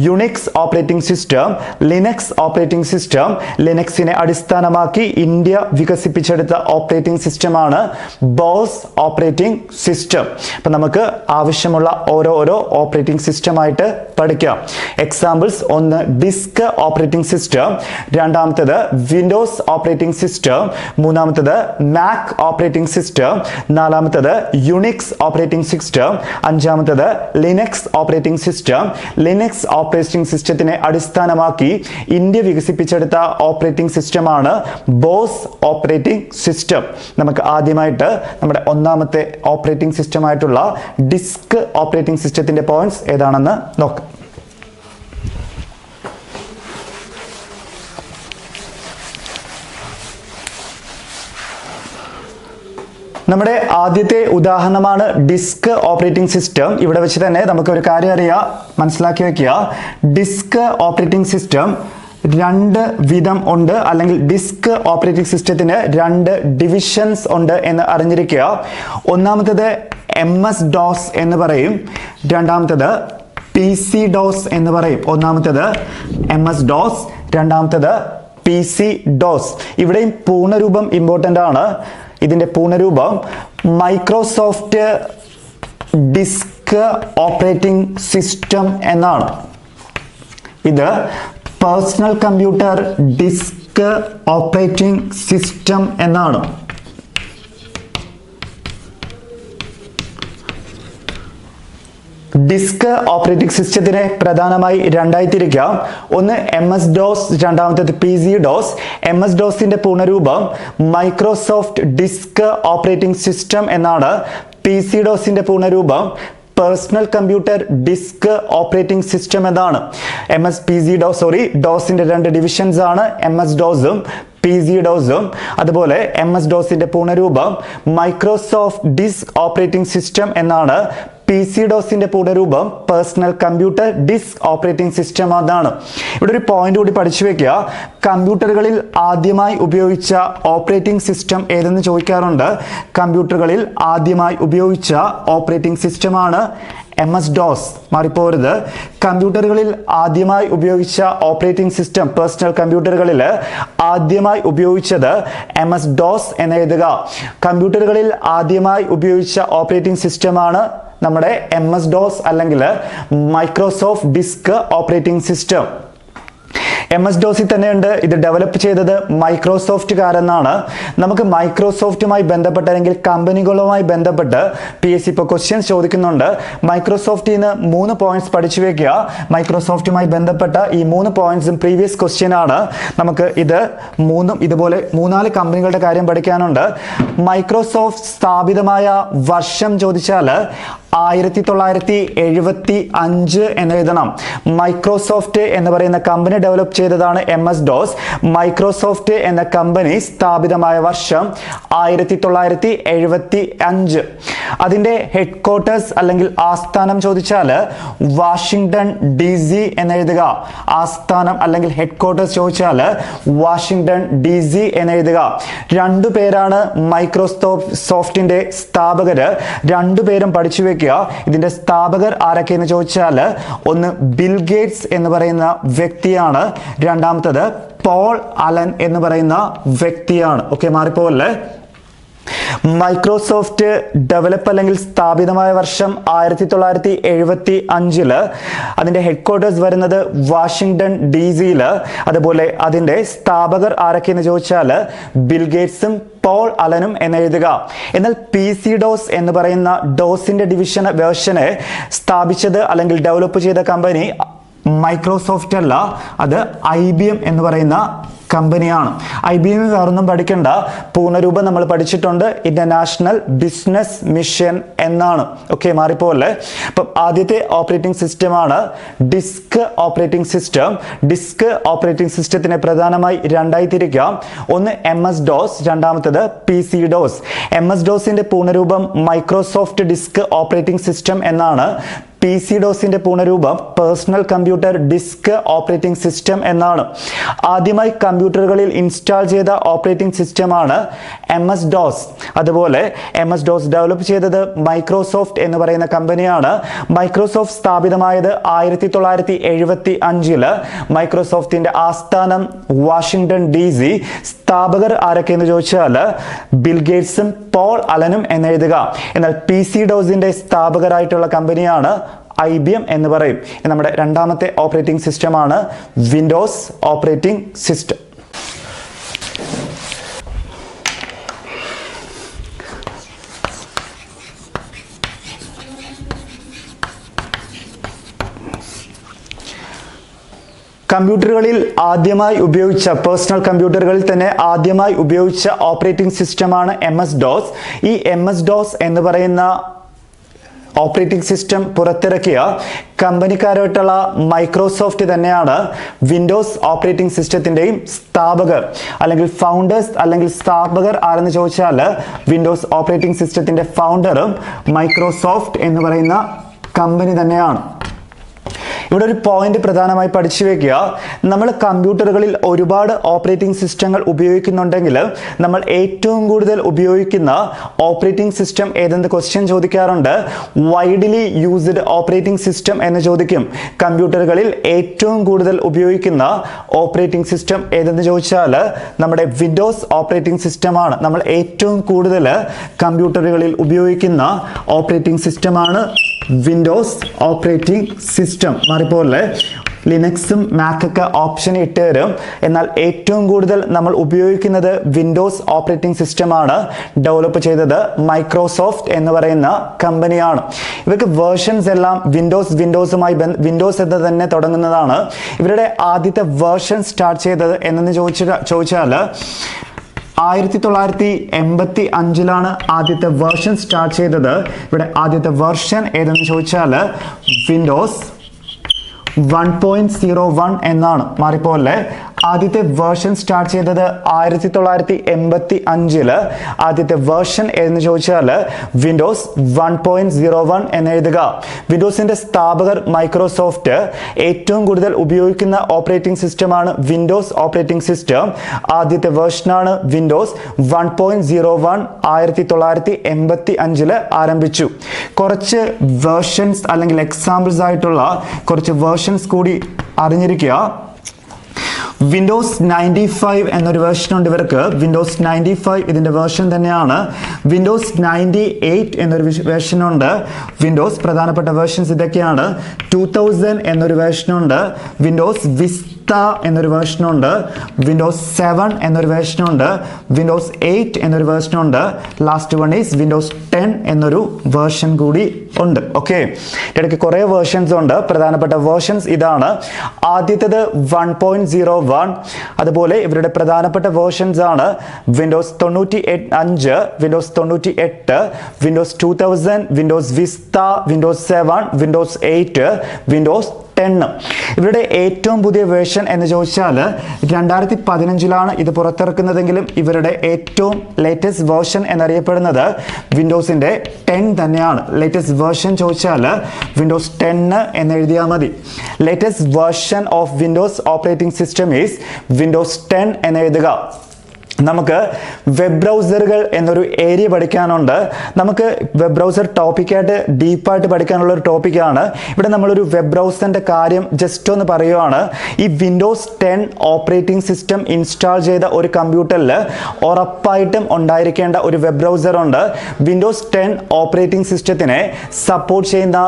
Unix operating system, Linux operating system. ലിനക്സിനെ അടിസ്ഥാനമാക്കി ഇന്ത്യ വികസിപ്പിച്ചെടുത്ത ഓപ്പറേറ്റിംഗ് സിസ്റ്റമാണ് ബോസ് ഓപ്പറേറ്റിംഗ് സിസ്റ്റം. അപ്പം നമുക്ക് ആവശ്യമുള്ള ഓരോ ഓപ്പറേറ്റിംഗ് സിസ്റ്റമായിട്ട് പഠിക്കാം. എക്സാമ്പിൾസ്: ഒന്ന് ഡിസ്ക് ഓപ്പറേറ്റിംഗ് സിസ്റ്റം, രണ്ടാമത്തേത് വിൻഡോസ് ഓപ്പറേറ്റിംഗ് സിസ്റ്റം, മൂന്നാമത്തേത് മാക് ഓപ്പറേറ്റിംഗ് സിസ്റ്റം, നാലാമത്തേത് യുണിക്സ് ഓപ്പറേറ്റിംഗ് സിസ്റ്റം, അഞ്ചാമത്തേത് Linux operating system. Linux operating സിസ്റ്റത്തിനെ അടിസ്ഥാനമാക്കി ഇന്ത്യ വികസിപ്പിച്ചെടുത്ത ഓപ്പറേറ്റിംഗ് സിസ്റ്റമാണ് ബോസ് ഓപ്പറേറ്റിംഗ് സിസ്റ്റം. നമുക്ക് ആദ്യമായിട്ട് നമ്മുടെ ഒന്നാമത്തെ ഓപ്പറേറ്റിംഗ് സിസ്റ്റമായിട്ടുള്ള ഡിസ്ക് ഓപ്പറേറ്റിംഗ് സിസ്റ്റത്തിന്റെ പോയിന്റ്സ് ഏതാണെന്ന് നോക്കാം. നമ്മുടെ ആദ്യത്തെ ഉദാഹരണമാണ് ഡിസ്ക് ഓപ്പറേറ്റിംഗ് സിസ്റ്റം. ഇവിടെ വെച്ച് തന്നെ നമുക്ക് ഒരു കാര്യം അറിയാം, മനസ്സിലാക്കി വെക്കുക. ഡിസ്ക് ഓപ്പറേറ്റിംഗ് സിസ്റ്റം 2 വിധം ഉണ്ട്, അല്ലെങ്കിൽ ഡിസ്ക് ഓപ്പറേറ്റിംഗ് സിസ്റ്റത്തിന് 2 ഡിവിഷൻസ് ഉണ്ട് എന്ന് അറിഞ്ഞിരിക്കുക. ഒന്നാമത്തേത് MS DOS എന്ന് പറയും, രണ്ടാമത്തേത് PC DOS എന്ന് പറയും. ഒന്നാമത്തേത് MS DOS, രണ്ടാമത്തേത് PC DOS. ഇവിടെയും പൂർണ്ണരൂപം ഇമ്പോർട്ടൻ്റ് ആണ്. ഇതിന്റെ പൂർണ്ണരൂപം മൈക്രോസോഫ്റ്റ് ഡിസ്ക് ഓപ്പറേറ്റിംഗ് സിസ്റ്റം എന്നാണ്. ഇത് personal computer disk operating system എന്നാണ്. ഡിസ്ക് ഓപ്പറേറ്റിംഗ് സിസ്റ്റത്തിനെ പ്രധാനമായി 2ആയി തിരിക്കാം. ഒന്ന് MS DOS, രണ്ടാമത്തേത് PC DOS. MS DOSന്റെ പൂർണ്ണരൂപം മൈക്രോസോഫ്റ്റ് ഡിസ്ക് ഓപ്പറേറ്റിംഗ് സിസ്റ്റം എന്നാണ്. PC DOSന്റെ പൂർണ്ണരൂപം personal computer disk operating system എന്നാണ്. DOSന്റെ 2 ഡിവിഷൻസ് ആണ്, MS DOSും PC DOSും. അതുപോലെ MS DOSന്റെ പൂർണ്ണരൂപം മൈക്രോസോഫ്റ്റ് ഡിസ്ക് ഓപ്പറേറ്റിംഗ് സിസ്റ്റം എന്നാണ്. PC ഡോസിന്റെ പൂർണ്ണരൂപം personal computer disk operating system എന്നാണ്. ഇവിടെ ഒരു പോയിന്റ് കൂടി പഠിച്ചു വെക്കുക. കമ്പ്യൂട്ടറുകളിൽ ആദ്യമായി ഉപയോഗിച്ച ഓപ്പറേറ്റിംഗ് സിസ്റ്റം ഏതെന്ന് ചോദിക്കാറുണ്ട്. കമ്പ്യൂട്ടറുകളിൽ ആദ്യമായി ഉപയോഗിച്ച ഓപ്പറേറ്റിംഗ് സിസ്റ്റമാണ് MS-DOS. മാറിപ്പോരുത്. കമ്പ്യൂട്ടറുകളിൽ ആദ്യമായി ഉപയോഗിച്ച ഓപ്പറേറ്റിംഗ് സിസ്റ്റം പേഴ്സണൽ കമ്പ്യൂട്ടറുകളിൽ ആദ്യമായി ഉപയോഗിച്ചത് MS-DOS എന്ന് എഴുതുക. കമ്പ്യൂട്ടറുകളിൽ ആദ്യമായി ഉപയോഗിച്ച ഓപ്പറേറ്റിംഗ് സിസ്റ്റമാണ് നമ്മുടെ MS-DOS അല്ലെങ്കിൽ Microsoft disk operating system. MS-DOS തന്നെയുണ്ട്. ഇത് ഡെവലപ്പ് ചെയ്തത് മൈക്രോസോഫ്റ്റുകാരെന്നാണ്. നമുക്ക് മൈക്രോസോഫ്റ്റുമായി ബന്ധപ്പെട്ട അല്ലെങ്കിൽ കമ്പനികളുമായി ബന്ധപ്പെട്ട് PSC ഇപ്പോൾ ക്വസ്റ്റ്യൻസ് ചോദിക്കുന്നുണ്ട്. മൈക്രോസോഫ്റ്റിൽ നിന്ന് 3 പോയിന്റ്സ് പഠിച്ചു വെക്കുക. മൈക്രോസോഫ്റ്റുമായി ബന്ധപ്പെട്ട ഈ 3 പോയിന്റ്സും പ്രീവിയസ് ക്വസ്റ്റ്യൻ ആണ്. നമുക്ക് ഇത് ഇതുപോലെ 3-4 കമ്പനികളുടെ കാര്യം പഠിക്കാനുണ്ട്. മൈക്രോസോഫ്റ്റ് സ്ഥാപിതമായ വർഷം ചോദിച്ചാൽ 1975 എന്ന് എഴുതണം. മൈക്രോസോഫ്റ്റ് എന്ന് പറയുന്ന കമ്പനി ഡെവലപ്പ് ചെയ്തതാണ് MS-DOS. മൈക്രോസോഫ്റ്റ് എന്ന കമ്പനി സ്ഥാപിതമായ വർഷം 1975. അതിന്റെ ഹെഡ് ക്വാർട്ടേഴ്സ് അല്ലെങ്കിൽ ആസ്ഥാനം ചോദിച്ചാൽ വാഷിംഗ്ടൺ DC എന്ന് എഴുതുക. ആസ്ഥാനം അല്ലെങ്കിൽ ഹെഡ് ക്വാർട്ടേഴ്സ് ചോദിച്ചാൽ വാഷിംഗ്ടൺ DC എന്ന് എഴുതുക. 2 പേരാണ് മൈക്രോസോഫ്റ്റിന്റെ സ്ഥാപകര്. 2 പേരും പഠിച്ചു വെക്കുക. ഇതിന്റെ സ്ഥാപകർ ആരൊക്കെയെന്ന് ചോദിച്ചാൽ ഒന്ന് ബിൽ ഗേറ്റ്സ് എന്ന് പറയുന്ന വ്യക്തിയാണ്. രണ്ടാമത്തത് പോൾ അലൻ എന്ന് പറയുന്ന വ്യക്തിയാണ്. ഓക്കെ, മാറിപ്പോവല്ലേ. മൈക്രോസോഫ്റ്റ് ഡെവലപ്പ് അല്ലെങ്കിൽ സ്ഥാപിതമായ വർഷം 1975. അതിന്റെ ഹെഡ് ക്വാർട്ടേഴ്സ് വരുന്നത് വാഷിംഗ്ടൺ DC. അതുപോലെ അതിന്റെ സ്ഥാപകർ ആരൊക്കെയെന്ന് ചോദിച്ചാൽ ബിൽ ഗേറ്റ്സും പോൾ അലനും എന്ന് എഴുതുക. എന്നാൽ PC-DOS എന്ന് പറയുന്ന ഡോസിന്റെ വേർഷനെ സ്ഥാപിച്ചത് അല്ലെങ്കിൽ ഡെവലപ്പ് ചെയ്ത കമ്പനി മൈക്രോസോഫ്റ്റ് അല്ല, അത് IBM എന്ന് പറയുന്ന കമ്പനിയാണ്. IBM വേറൊന്നും പഠിക്കണ്ട, പൂർണ്ണരൂപം നമ്മൾ പഠിച്ചിട്ടുണ്ട്. ഇന്റർനാഷണൽ ബിസിനസ് മിഷൻ എന്നാണ്. ഓക്കെ, മാറിപ്പോലെ. അപ്പം ആദ്യത്തെ ഓപ്പറേറ്റിംഗ് സിസ്റ്റമാണ് disk operating system. Disk operating സിസ്റ്റത്തിനെ പ്രധാനമായി 2ആയി തിരിക്കാം. ഒന്ന് MS-DOS, രണ്ടാമത്തത് PC-DOS. MS-DOSന്റെ പൂർണ്ണരൂപം മൈക്രോസോഫ്റ്റ് ഡിസ്ക് ഓപ്പറേറ്റിംഗ് സിസ്റ്റം എന്നാണ്. PC-DOSന്റെ പൂർണ്ണരൂപം personal computer disk operating system എന്നാണ്. ആദ്യമായി കമ്പ്യൂട്ടറുകളിൽ ഇൻസ്റ്റാൾ ചെയ്ത ഓപ്പറേറ്റിംഗ് സിസ്റ്റമാണ് MS-DOS. അതുപോലെ MS-DOS ഡെവലപ്പ് ചെയ്തത് മൈക്രോസോഫ്റ്റ് എന്ന് പറയുന്ന കമ്പനിയാണ്. മൈക്രോസോഫ്റ്റ് സ്ഥാപിതമായത് 1975. മൈക്രോസോഫ്റ്റിന്റെ ആസ്ഥാനം വാഷിംഗ്ടൺ DC. സ്ഥാപകർ ആരൊക്കെയെന്ന് ചോദിച്ചാൽ ബിൽ ഗേറ്റ്സും പോൾ അലനും എന്ന് എഴുതുക. എന്നാൽ PC-DOSന്റെ സ്ഥാപകരായിട്ടുള്ള കമ്പനിയാണ് IBM എന്ന് പറയും. നമ്മുടെ രണ്ടാമത്തെ ഓപ്പറേറ്റിംഗ് സിസ്റ്റമാണ് വിൻഡോസ് ഓപ്പറേറ്റിംഗ് സിസ്റ്റം. കമ്പ്യൂട്ടറുകളിൽ ആദ്യമായി ഉപയോഗിച്ച പേഴ്സണൽ കമ്പ്യൂട്ടറുകളിൽ തന്നെ ആദ്യമായി ഉപയോഗിച്ച ഓപ്പറേറ്റിംഗ് സിസ്റ്റമാണ് MS-DOS. ഈ MS-DOS എന്ന് പറയുന്ന ഓപ്പറേറ്റിംഗ് സിസ്റ്റം പുറത്തിറക്കിയ കമ്പനിക്കാരായിട്ടുള്ള മൈക്രോസോഫ്റ്റ് തന്നെയാണ് വിൻഡോസ് ഓപ്പറേറ്റിംഗ് സിസ്റ്റത്തിന്റെയും സ്ഥാപകർ അല്ലെങ്കിൽ ഫൗണ്ടേഴ്സ് അല്ലെങ്കിൽ സ്ഥാപകർ ആരെന്ന് ചോദിച്ചാൽ വിൻഡോസ് ഓപ്പറേറ്റിംഗ് സിസ്റ്റത്തിന്റെ ഫൗണ്ടറും മൈക്രോസോഫ്റ്റ് എന്ന് പറയുന്ന കമ്പനി തന്നെയാണ്. ഇവിടെ ഒരു പോയിന്റ് പ്രധാനമായി പഠിച്ചു വെക്കുക. നമ്മൾ കമ്പ്യൂട്ടറുകളിൽ ഒരുപാട് ഓപ്പറേറ്റിംഗ് സിസ്റ്റങ്ങൾ ഉപയോഗിക്കുന്നുണ്ടെങ്കിൽ നമ്മൾ ഏറ്റവും കൂടുതൽ ഉപയോഗിക്കുന്ന ഓപ്പറേറ്റിംഗ് സിസ്റ്റം ഏതെന്ന് ക്വസ്റ്റ്യൻ ചോദിക്കാറുണ്ട്. വൈഡ്ലി യൂസ്ഡ് ഓപ്പറേറ്റിംഗ് സിസ്റ്റം എന്ന് ചോദിക്കും. കമ്പ്യൂട്ടറുകളിൽ ഏറ്റവും കൂടുതൽ ഉപയോഗിക്കുന്ന ഓപ്പറേറ്റിംഗ് സിസ്റ്റം ഏതെന്ന് ചോദിച്ചാൽ നമ്മുടെ വിൻഡോസ് ഓപ്പറേറ്റിംഗ് സിസ്റ്റമാണ്. നമ്മൾ ഏറ്റവും കൂടുതൽ കമ്പ്യൂട്ടറുകളിൽ ഉപയോഗിക്കുന്ന ഓപ്പറേറ്റിംഗ് സിസ്റ്റമാണ് വിൻഡോസ് ഓപ്പറേറ്റിംഗ് സിസ്റ്റം. മാറിപ്പോലെ ലിനക്സും മാക്കൊക്കെ ഓപ്ഷൻ ഇട്ട് തരും. എന്നാൽ ഏറ്റവും കൂടുതൽ നമ്മൾ ഉപയോഗിക്കുന്നത് വിൻഡോസ് ഓപ്പറേറ്റിംഗ് സിസ്റ്റമാണ്. ഡെവലപ്പ് ചെയ്തത് മൈക്രോസോഫ്റ്റ് എന്ന് പറയുന്ന കമ്പനിയാണ്. ഇവർക്ക് വേർഷൻസ് എല്ലാം വിൻഡോസുമായി വിൻഡോസ് എന്ന് തന്നെ തുടങ്ങുന്നതാണ്. ഇവരുടെ ആദ്യത്തെ വേർഷൻ സ്റ്റാർട്ട് ചെയ്തത് എന്നു ചോദിച്ചാൽ 1985 ആദ്യത്തെ വേർഷൻ സ്റ്റാർട്ട് ചെയ്തത്. ഇവിടെ ആദ്യത്തെ വേർഷൻ ഏതെന്ന് ചോദിച്ചാൽ വിൻഡോസ് 1.01 എന്നാണ്. മാറിപ്പോലെ ആദ്യത്തെ വേർഷൻ സ്റ്റാർട്ട് ചെയ്തത് 1985. ആദ്യത്തെ വേർഷൻ എന്ന് ചോദിച്ചാൽ വിൻഡോസ് 1.01 എന്ന് എഴുതുക. വിൻഡോസിന്റെ സ്ഥാപകർ മൈക്രോസോഫ്റ്റ്. ഏറ്റവും കൂടുതൽ ഉപയോഗിക്കുന്ന ഓപ്പറേറ്റിംഗ് സിസ്റ്റമാണ് വിൻഡോസ് ഓപ്പറേറ്റിംഗ് സിസ്റ്റം. ആദ്യത്തെ വേർഷനാണ് വിൻഡോസ് 1.01. 1985 ആരംഭിച്ചു. കുറച്ച് വേർഷൻസ് അല്ലെങ്കിൽ എക്സാമ്പിൾസ് ആയിട്ടുള്ള കുറച്ച് വേർഷൻസ് കൂടി അറിഞ്ഞിരിക്കുക. വിൻഡോസ് 95 എന്നൊരു വേർഷൻ ഉണ്ട് ഇവർക്ക്. വിൻഡോസ് 95 ഇതിന്റെ വേർഷൻ തന്നെയാണ്. വിൻഡോസ് 98 എന്നൊരു വേർഷൻ ഉണ്ട്. വിൻഡോസ് പ്രധാനപ്പെട്ട വേർഷൻസ് ഇതൊക്കെയാണ്. 2000 എന്നൊരു വേർഷൻ ഉണ്ട്. വിൻഡോസ് വിസ്ത എന്നൊരു വേർഷൻ ഉണ്ട്. വിൻഡോസ് 7 എന്നൊരു വേർഷൻ ഉണ്ട്. വിൻഡോസ് 8 എന്നൊരു വേർഷൻ ഉണ്ട്. ലാസ്റ്റ് വൺ ഈസ് വിൻഡോസ് 10 എന്നൊരു വേർഷൻ കൂടി ഉണ്ട്. ഓക്കെ, ഇടയ്ക്ക് കുറേ വേർഷൻസ് ഉണ്ട്. പ്രധാനപ്പെട്ട വേർഷൻസ് ഇതാണ്. ആദ്യത്തേത് 1.01. അതുപോലെ ഇവരുടെ പ്രധാനപ്പെട്ട വേർഷൻസ് ആണ് Windows 95, Windows 98, Windows 2000, Windows Vista, Windows 7, Windows 8, Windows 10. ഇവരുടെ ഏറ്റവും പുതിയ വേർഷൻ എന്ന് ചോദിച്ചാൽ 2015 ഇത് പുറത്തിറക്കുന്നതെങ്കിലും ഇവരുടെ ഏറ്റവും ലേറ്റസ്റ്റ് വേർഷൻ എന്നറിയപ്പെടുന്നത് വിൻഡോസിന്റെ 10 തന്നെയാണ്. ലേറ്റസ്റ്റ് വേർഷൻ ചോദിച്ചാൽ വിൻഡോസ് 10 എന്ന് എഴുതിയാൽ മതി. Latest version of Windows operating system is Windows 10 എന്ന് എഴുതുക. നമുക്ക് വെബ് ബ്രൗസറുകൾ എന്നൊരു ഏരിയ പഠിക്കാനുണ്ട്. നമുക്ക് വെബ് ബ്രൗസർ ടോപ്പിക്കായിട്ട് ഡീപ്പായിട്ട് പഠിക്കാനുള്ള ഒരു ടോപ്പിക്കാണ്. ഇവിടെ നമ്മളൊരു വെബ് ബ്രൗസറിൻ്റെ കാര്യം ജസ്റ്റ് ഒന്ന് പറയുവാണ്. ഈ വിൻഡോസ് 10 ഓപ്പറേറ്റിംഗ് സിസ്റ്റം ഇൻസ്റ്റാൾ ചെയ്ത ഒരു കമ്പ്യൂട്ടറിൽ ഉറപ്പായിട്ടും ഉണ്ടായിരിക്കേണ്ട ഒരു വെബ് ബ്രൗസർ ഉണ്ട്. വിൻഡോസ് 10 ഓപ്പറേറ്റിംഗ് സിസ്റ്റത്തിനെ സപ്പോർട്ട് ചെയ്യുന്ന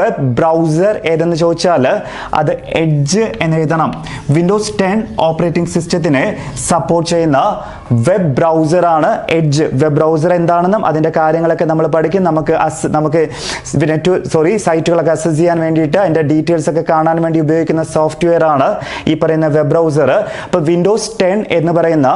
വെബ് ബ്രൗസർ ഏതെന്ന് ചോദിച്ചാൽ അത് എഡ്ജ് എന്ന് എഴുതണം. വിൻഡോസ് 10 ഓപ്പറേറ്റിംഗ് സിസ്റ്റത്തിനെ സപ്പോർട്ട് ചെയ്യുന്ന വെബ് ബ്രൗസർ ആണ് എഡ്ജ്. വെബ് ബ്രൗസർ എന്താണെന്നും അതിന്റെ കാര്യങ്ങളൊക്കെ നമ്മൾ പഠിക്കും. നമുക്ക് സൈറ്റുകളൊക്കെ അക്സസ് ചെയ്യാൻ വേണ്ടിയിട്ട് അതിന്റെ ഡീറ്റെയിൽസ് ഒക്കെ കാണാൻ വേണ്ടി ഉപയോഗിക്കുന്ന സോഫ്റ്റ്വെയർ ആണ് ഈ പറയുന്ന വെബ് ബ്രൗസർ. അപ്പോൾ വിൻഡോസ് 10 എന്ന് പറയുന്ന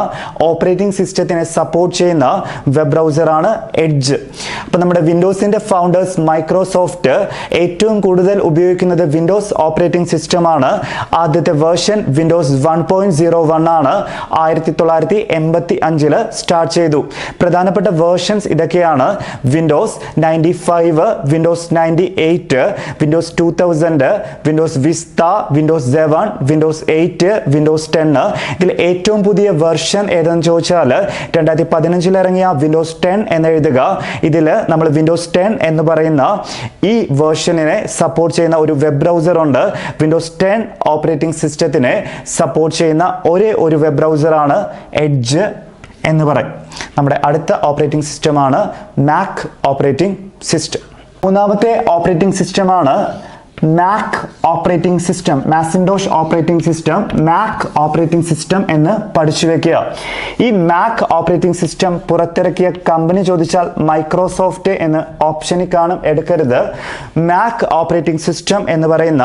ഓപ്പറേറ്റിംഗ് സിസ്റ്റത്തിനെ സപ്പോർട്ട് ചെയ്യുന്ന വെബ് ബ്രൗസർ ആണ് എഡ്ജ്. അപ്പോൾ നമ്മുടെ വിൻഡോസിന്റെ ഫൗണ്ടേഴ്സ് മൈക്രോസോഫ്റ്റ് ഏറ്റവും കൂടുതൽ ഉപയോഗിക്കുന്നത് വിൻഡോസ് ഓപ്പറേറ്റിംഗ് സിസ്റ്റമാണ്. ആദ്യത്തെ വേർഷൻ വിൻഡോസ് 1.01 ആണ്. 1985 സ്റ്റാർട്ട് ചെയ്തു. പ്രധാനപ്പെട്ട വേർഷൻസ് ഇതൊക്കെയാണ്: Windows 95, Windows 98, Windows 2000, Windows Vista, Windows 7, Windows 8, Windows 10. ഇതിൽ ഏറ്റവും പുതിയ വെർഷൻ ഏതെന്ന് ചോദിച്ചാൽ 2015 ഇറങ്ങിയ വിൻഡോസ് 10 എന്ന് എഴുതുക. ഇതിൽ നമ്മൾ വിൻഡോസ് 10 എന്ന് പറയുന്ന ഈ വേർഷനിനെ സപ്പോർട്ട് ചെയ്യുന്ന ഒരു വെബ് ബ്രൗസർ ഉണ്ട്. വിൻഡോസ് 10 ഓപ്പറേറ്റിംഗ് സിസ്റ്റത്തിനെ സപ്പോർട്ട് ചെയ്യുന്ന ഒരേ ഒരു വെബ് ബ്രൗസറാണ് എഡ്ജ് എന്ന് പറയും. നമ്മുടെ അടുത്ത ഓപ്പറേറ്റിംഗ് സിസ്റ്റമാണ് മാക് ഓപ്പറേറ്റിംഗ് സിസ്റ്റം. മൂന്നാമത്തെ ഓപ്പറേറ്റിംഗ് സിസ്റ്റമാണ് Mac operating system. Macintosh operating system, Mac operating system എന്ന് പഠിച്ചു വെക്കുക. ഈ മാക് ഓപ്പറേറ്റിംഗ് സിസ്റ്റം പുറത്തിറക്കിയ കമ്പനി ചോദിച്ചാൽ മൈക്രോസോഫ്റ്റ് എന്ന് ഓപ്ഷനിൽ കാണും, എടുക്കരുത്. മാക് ഓപ്പറേറ്റിംഗ് സിസ്റ്റം എന്ന് പറയുന്ന